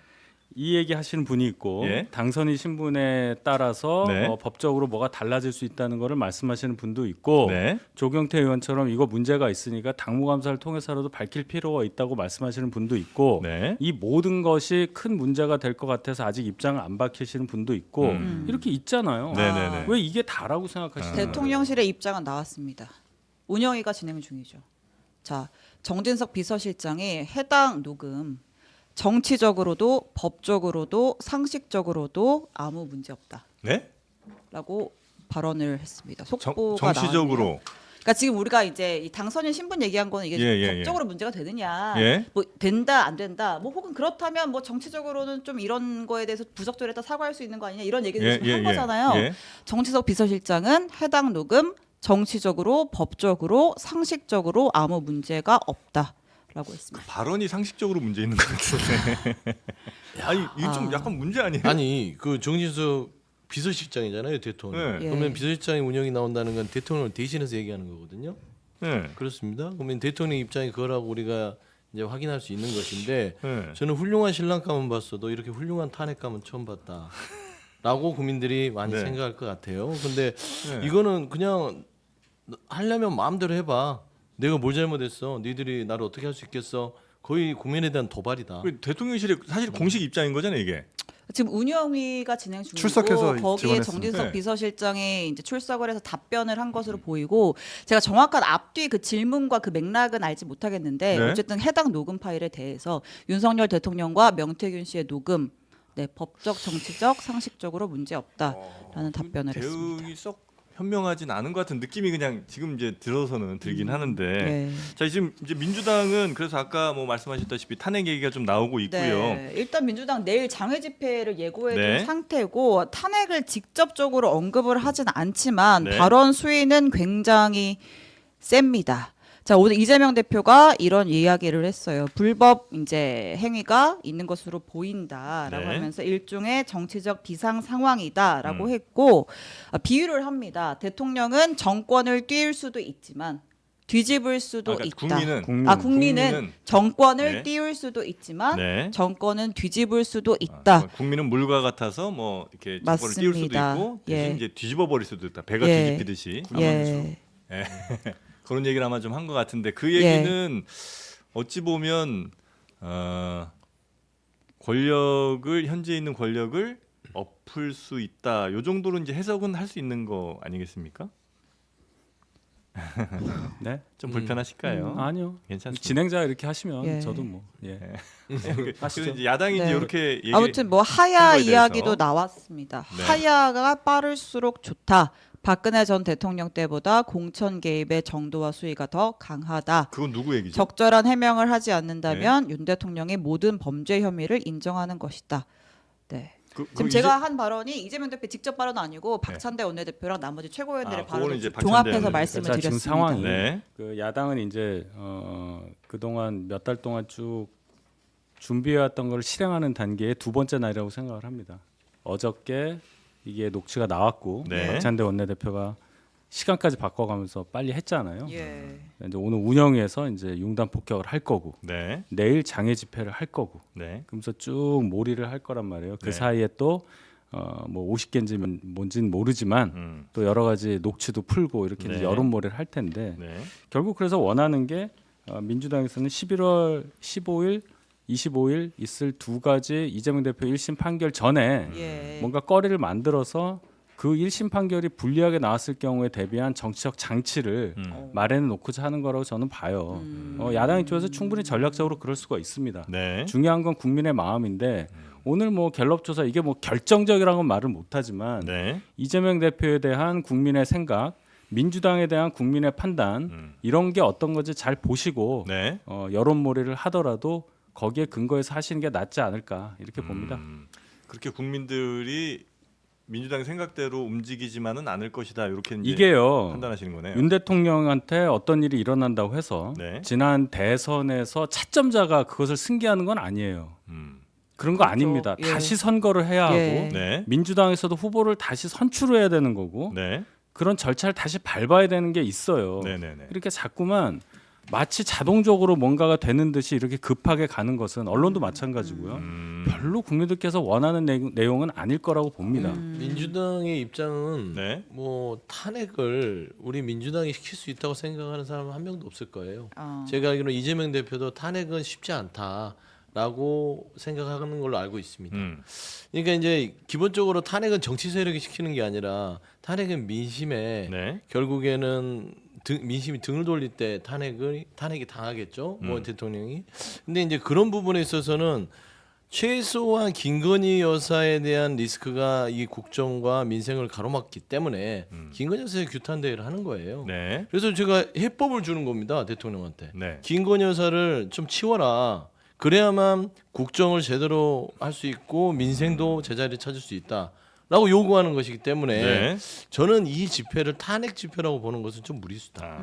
이 얘기 하시는 분이 있고 예. 당선인 신분에 따라서 네. 법적으로 뭐가 달라질 수 있다는 거를 말씀하시는 분도 있고 네. 조경태 의원처럼 이거 문제가 있으니까 당무감사를 통해서라도 밝힐 필요가 있다고 말씀하시는 분도 있고 네. 이 모든 것이 큰 문제가 될 것 같아서 아직 입장을 안 밝히시는 분도 있고 이렇게 있잖아요. 네네네. 왜 이게 다라고 생각하시나요? 대통령실의 입장은 나왔습니다. 운영위가 진행 중이죠. 자, 정진석 비서실장이 해당 녹음 정치적으로도 법적으로도 상식적으로도 아무 문제 네? 없다라고 발언을 했습니다. 속보가 정치적으로. 나왔네요. 그러니까 지금 우리가 이제 이 당선인 신분 얘기한 거는 이게 예. 법적으로 문제가 되느냐, 예. 뭐 된다 안 된다, 뭐 혹은 그렇다면 뭐 정치적으로는 좀 이런 거에 대해서 부적절했다 사과할 수 있는 거 아니냐 이런 얘기를 지금 한 거잖아요. 예. 정치석 비서실장은 해당 녹음 정치적으로 법적으로 상식적으로 아무 문제가 없다라고 했습니다. 발언이 상식적으로 문제 있는 것 같은데. 아니 이거 좀 약간 문제 아니에요? 아니 그 정진석 비서실장이잖아요, 대통령. 네. 예. 그러면 비서실장의 운영이 나온다는 건 대통령을 대신해서 얘기하는 거거든요. 네. 그렇습니다. 그러면 대통령 입장이 그거라고 우리가 이제 확인할 수 있는 것인데 네. 저는 훌륭한 신랑감은 봤어도 이렇게 훌륭한 탄핵감은 처음 봤다라고 국민들이 많이 네. 생각할 것 같아요. 근데 네. 이거는 그냥 하려면 마음대로 해봐. 내가 뭘 잘못했어? 니들이 나를 어떻게 할 수 있겠어? 거의 국민에 대한 도발이다. 그 대통령실의 사실 공식 입장인 거잖아요, 이게. 지금 운영위가 진행 중이고 출석해서 거기에 지원했습니다. 정진석 네. 비서실장이 이제 출석을 해서 답변을 한 것으로 보이고 제가 정확한 앞뒤 그 질문과 그 맥락은 알지 못하겠는데 네. 어쨌든 해당 녹음 파일에 대해서 윤석열 대통령과 명태균 씨의 녹음 법적 정치적 상식적으로 문제 없다라는 답변을 했습니다. 대응이 썩 현명하진 않은 것 같은 느낌이 그냥 지금 이제 들어서는 들긴 하는데. 네. 자 지금 이제 민주당은 그래서 아까 뭐 말씀하셨다시피 탄핵 얘기가 좀 나오고 있고요. 네, 일단 민주당 내일 장외 집회를 예고해둔 네. 상태고 탄핵을 직접적으로 언급을 하진 않지만 네. 발언 수위는 굉장히 셉니다. 자, 오늘 이재명 대표가 이런 이야기를 했어요. 불법 이제 행위가 있는 것으로 보인다라고 네. 하면서 일종의 정치적 비상 상황이다라고 했고 비유를 합니다. 대통령은 정권을 띄울 수도 있지만 뒤집을 수도 그러니까 있다. 국민은 국민은 정권을 네. 띄울 수도 있지만 네. 정권은 뒤집을 수도 있다. 국민은 물과 같아서 뭐 이렇게 정권을 띄울 수도 맞습니다. 있고 대신 예. 이제 뒤집어 버릴 수도 있다. 배가 예. 뒤집히듯이. 예. 그런 얘기를 아마 좀 한 것 같은데 그 얘기는 어찌 보면 권력을 현재 있는 권력을 엎을 수 있다. 요 정도로 이제 해석은 할 수 있는 거 아니겠습니까? 네? 좀 불편하실까요? 아니요. 괜찮습니다. 진행자가 이렇게 하시면 예. 저도 뭐 예. 하시죠. 그래서 이제 야당이 네. 이제 이렇게 얘기 아무튼 뭐 한 하야 거에 대해서. 이야기도 나왔습니다. 네. 하야가 빠를수록 좋다. 박근혜 전 대통령 때보다 공천 개입의 정도와 수위가 더 강하다. 그건 누구 얘기죠? 적절한 해명을 하지 않는다면 윤 대통령이 모든 범죄 혐의를 인정하는 것이다. 네. 지금 제가 한 발언이 이재명 대표 직접 발언은 아니고 박찬대 원내대표랑 나머지 최고위원들의 그거는 발언을 이제 종합해서 박찬대 말씀을 자, 지금 드렸습니다. 상황이 네. 그 야당은 이제 그동안 몇 달 동안 쭉 준비해왔던 걸 실행하는 단계의 두 번째 날이라고 생각을 합니다. 어저께 이게 녹취가 나왔고 네. 박찬대 원내대표가 시간까지 바꿔가면서 빨리 했잖아요. 예. 이제 오늘 운영위에서 이제 융단 폭격을 할 거고 네. 내일 장애 집회를 할 거고 네. 그러면서 쭉 몰이를 할 거란 말이에요. 그 네. 사이에 또 뭐 50개인지 뭔지는 모르지만 또 여러 가지 녹취도 풀고 이렇게 네. 이제 여론몰이를 할 텐데 네. 결국 그래서 원하는 게 민주당에서는 11월 15일, 25일 있을 두 가지 이재명 대표 1심 판결 전에 예. 뭔가 거리를 만들어서 그 1심 판결이 불리하게 나왔을 경우에 대비한 정치적 장치를 마련해 놓고자 하는 거라고 저는 봐요. 야당 입장에서 충분히 전략적으로 그럴 수가 있습니다. 네. 중요한 건 국민의 마음인데 오늘 뭐 갤럽 조사 이게 뭐 결정적이라는 건 말을 못하지만 네. 이재명 대표에 대한 국민의 생각, 민주당에 대한 국민의 판단 이런 게 어떤 건지 잘 보시고 네. 여론몰이를 하더라도 거기에 근거해서 하시는 게 낫지 않을까 이렇게 봅니다. 그렇게 국민들이 민주당 생각대로 움직이지만은 않을 것이다. 이렇게 이제 이게요. 판단하시는 거네요. 윤 대통령한테 어떤 일이 일어난다고 해서 네. 지난 대선에서 차점자가 그것을 승계하는 건 아니에요. 그런 거 그렇죠. 아닙니다. 예. 다시 선거를 해야 예. 하고 네. 민주당에서도 후보를 다시 선출해야 되는 거고 네. 그런 절차를 다시 밟아야 되는 게 있어요. 네네네. 이렇게 자꾸만 마치 자동적으로 뭔가가 되는 듯이 이렇게 급하게 가는 것은 언론도 마찬가지고요. 별로 국민들께서 원하는 내용은 아닐 거라고 봅니다. 민주당의 입장은 네. 뭐 탄핵을 우리 민주당이 시킬 수 있다고 생각하는 사람은 한 명도 없을 거예요. 어. 제가 알기로 이재명 대표도 탄핵은 쉽지 않다라고 생각하는 걸로 알고 있습니다. 그러니까 이제 기본적으로 탄핵은 정치 세력이 시키는 게 아니라 탄핵은 민심에 네. 결국에는 민심이 등을 돌릴 때 탄핵이 당하겠죠. 뭐 대통령이. 근데 이제 그런 부분에 있어서는 최소한 김건희 여사에 대한 리스크가 이 국정과 민생을 가로막기 때문에 김건희 여사의 규탄 대회를 하는 거예요. 네. 그래서 제가 해법을 주는 겁니다, 대통령한테. 네. 김건희 여사를 좀 치워라. 그래야만 국정을 제대로 할 수 있고 민생도 제자리를 찾을 수 있다라고 요구하는 것이기 때문에 네. 저는 이 집회를 탄핵 집회라고 보는 것은 좀 무리수다.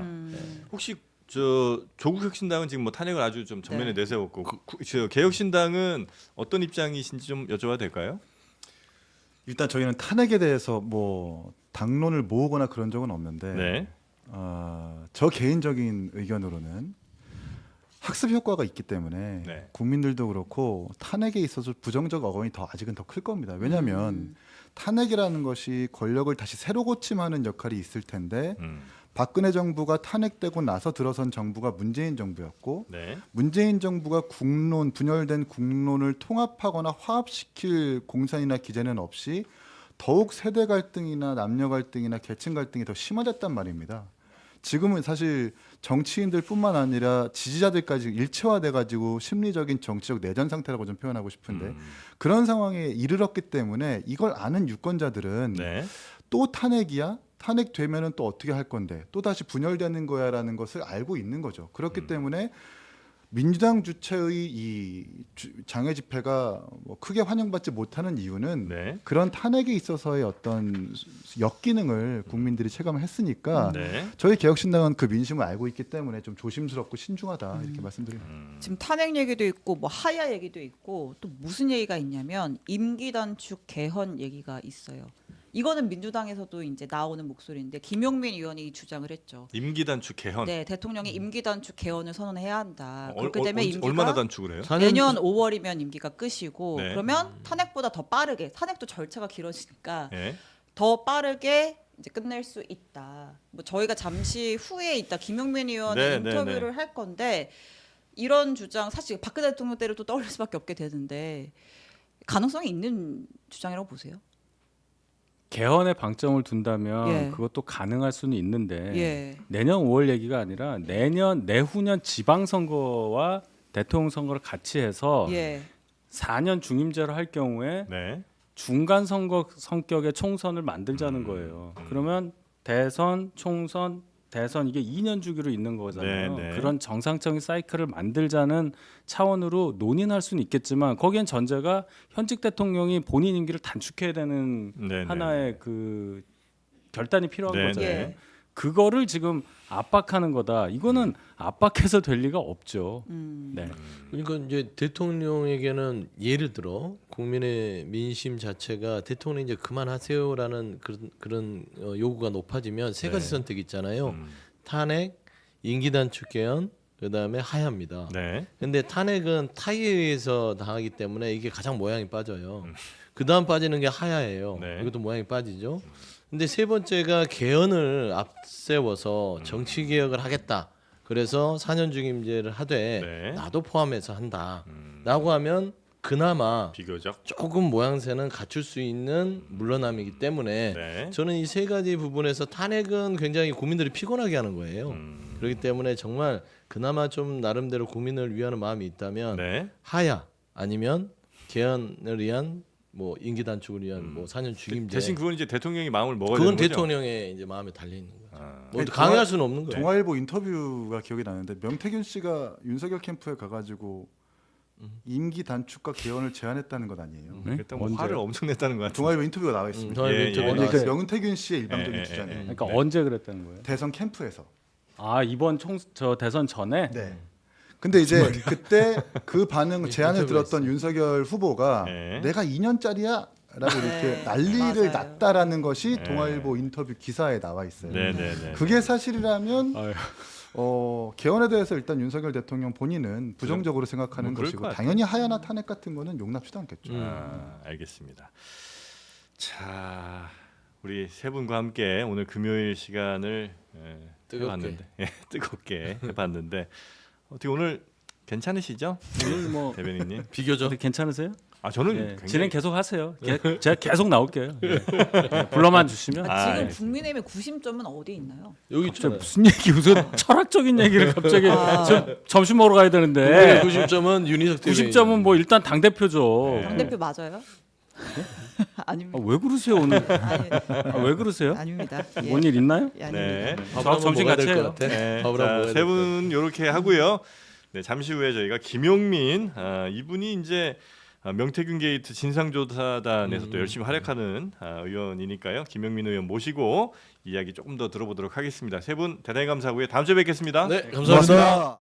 혹시 저 조국혁신당은 지금 뭐 탄핵을 아주 좀 전면에 네. 내세웠고 저 개혁신당은 어떤 입장이신지 좀 여쭤봐도 될까요? 일단 저희는 탄핵에 대해서 뭐 당론을 모으거나 그런 적은 없는데 네. 저 개인적인 의견으로는 학습 효과가 있기 때문에 네. 국민들도 그렇고 탄핵에 있어서 부정적 어감이 아직은 더 클 겁니다. 왜냐하면 탄핵이라는 것이 권력을 다시 새로 고침하는 역할이 있을 텐데 박근혜 정부가 탄핵되고 나서 들어선 정부가 문재인 정부였고 네. 문재인 정부가 분열된 국론을 통합하거나 화합시킬 공산이나 기재는 없이 더욱 세대 갈등이나 남녀 갈등이나 계층 갈등이 더 심화됐단 말입니다. 지금은 사실 정치인들뿐만 아니라 지지자들까지 일체화돼가지고 심리적인 정치적 내전 상태라고 좀 표현하고 싶은데 그런 상황에 이르렀기 때문에 이걸 아는 유권자들은 네. 또 탄핵이야? 탄핵되면은 또 어떻게 할 건데 또 다시 분열되는 거야라는 것을 알고 있는 거죠. 그렇기 때문에 민주당 주최의 이 장애 집회가 뭐 크게 환영받지 못하는 이유는 네. 그런 탄핵에 있어서의 어떤 역기능을 국민들이 체감했으니까 네. 저희 개혁신당은 그 민심을 알고 있기 때문에 좀 조심스럽고 신중하다 이렇게 말씀드립니다. 지금 탄핵 얘기도 있고 뭐 하야 얘기도 있고 또 무슨 얘기가 있냐면 임기 단축 개헌 얘기가 있어요. 이거는 민주당에서도 이제 나오는 목소리인데 김용민 의원이 이 주장을 했죠. 임기 단축 개헌. 네, 대통령이 임기 단축 개헌을 선언해야 한다. 어, 그렇게 되면 임기가 얼마나 단축을 해요? 내년 5월이면 임기가 끝이고 네. 그러면 탄핵보다 더 빠르게 탄핵도 절차가 길어지니까 네. 더 빠르게 이제 끝낼 수 있다. 뭐 저희가 잠시 후에 이따 김용민 의원의 네, 인터뷰를 할 건데 이런 주장 사실 박근혜 대통령 때를 또 떠올릴 수밖에 없게 되는데 가능성이 있는 주장이라고 보세요? 개헌에 방점을 둔다면 예. 그것도 가능할 수는 있는데 예. 내년 5월 얘기가 아니라 내후년 지방선거와 대통령 선거를 같이 해서 예. 4년 중임제를 할 경우에 네. 중간 선거 성격의 총선을 만들자는 거예요. 그러면 대선, 총선, 대선 이게 2년 주기로 있는 거잖아요. 네, 네. 그런 정상적인 사이클을 만들자는 차원으로 논의할 수는 있겠지만 거기엔 전제가 현직 대통령이 본인 임기를 단축해야 되는 네, 네. 하나의 그 결단이 필요한 네, 거잖아요. 예. 그거를 지금 압박하는 거다. 이거는 압박해서 될 리가 없죠. 네. 그러니까 이제 대통령에게는 예를 들어 국민의 민심 자체가 대통령 이제 그만하세요라는 그런 요구가 높아지면 세 가지 네. 선택이 있잖아요. 탄핵, 임기 단축 개헌, 그다음에 하야입니다. 네. 근데 탄핵은 타의에 의해서 당하기 때문에 이게 가장 모양이 빠져요. 그다음 빠지는 게 하야예요. 네. 이것도 모양이 빠지죠. 근데 세 번째가 개헌을 앞세워서 정치 개혁을 하겠다. 그래서 4년 중임제를 하되 네. 나도 포함해서 한다라고 하면 그나마 비교적. 조금 모양새는 갖출 수 있는 물러남이기 때문에 네. 저는 이 세 가지 부분에서 탄핵은 굉장히 국민들이 피곤하게 하는 거예요. 그렇기 때문에 정말 그나마 좀 나름대로 국민을 위하는 마음이 있다면 네. 하야 아니면 개헌을 위한 뭐 임기 단축을 위한 뭐 4년 중임제. 대신 그건 이제 대통령이 마음을 먹어야 그건 되는 거죠. 대통령의 이제 마음에 달려 있는 거죠. 아. 뭐 강요할 수는 없는 거예요. 동아일보 인터뷰가 기억이 나는데 명태균 씨가 윤석열 캠프에 가가지고 임기 단축과 개헌을 제안했다는 것 아니에요. 네? 일단 뭐 언제? 화를 엄청 냈다는 것 같은데. 동아일보 인터뷰가 나와 있습니다. 동아일보 예, 인터뷰 예. 근데 그 나왔어요. 명태균 씨의 일방적인 예, 예, 주장이에요. 예. 그러니까 네. 언제 그랬다는 거예요? 대선 캠프에서. 아 이번 저 대선 전에 네. 근데 이제 그때 그 반응 제안을 인터뷰가 들었던 윤석열 후보가 네. 내가 2년짜리야 라고 이렇게 네, 난리를 맞아요. 났다라는 것이 네. 동아일보 인터뷰 기사에 나와 있어요. 네네네. 그게 사실이라면 아유. 개헌에 대해서 일단 윤석열 대통령 본인은 부정적으로 생각하는 뭐 그럴 것이고 것 같아요. 당연히 하야나 탄핵 같은 거는 용납치도 않겠죠. 알겠습니다. 자, 우리 세 분과 함께 오늘 금요일 시간을 뜨겁게. 해봤는데, 뜨겁게 해봤는데 어떻게 오늘 괜찮으시죠, 오늘 뭐 대변인님? 비교적 어떻게 괜찮으세요? 아 저는 예, 굉장히 진행 계속 하세요. 제가 계속 나올게요. 예. 예, 불러만 주시면. 아, 지금 알겠습니다. 국민의힘의 구심점은 어디 있나요? 여기 갑자기 있잖아요. 무슨 얘기 무슨 철학적인 얘기를 갑자기 저 점심 먹으러 가야 국민의 되는데 90점은 윤희석 대변인. 90점은 뭐 일단 당 대표죠. 당 대표 맞아요? 아닙니다. 왜 그러세요 오늘? 아니, 왜 그러세요? 아닙니다. 예. 뭔 일 있나요? 예, 아닙니다. 네. 밥을 한번 점심 먹어야 같이 될 것 해요. 같아. 네. 밥을 한번 먹어야 자, 될 세 것 분 이렇게 하고요. 네, 잠시 후에 저희가 김용민 이분이 이제 명태균 게이트 진상조사단에서 또 열심히 활약하는 의원이니까요. 김용민 의원 모시고 이야기 조금 더 들어보도록 하겠습니다. 세 분 대단히 감사하고요. 다음 주에 뵙겠습니다. 같아. 네, 감사합니다. 고맙습니다.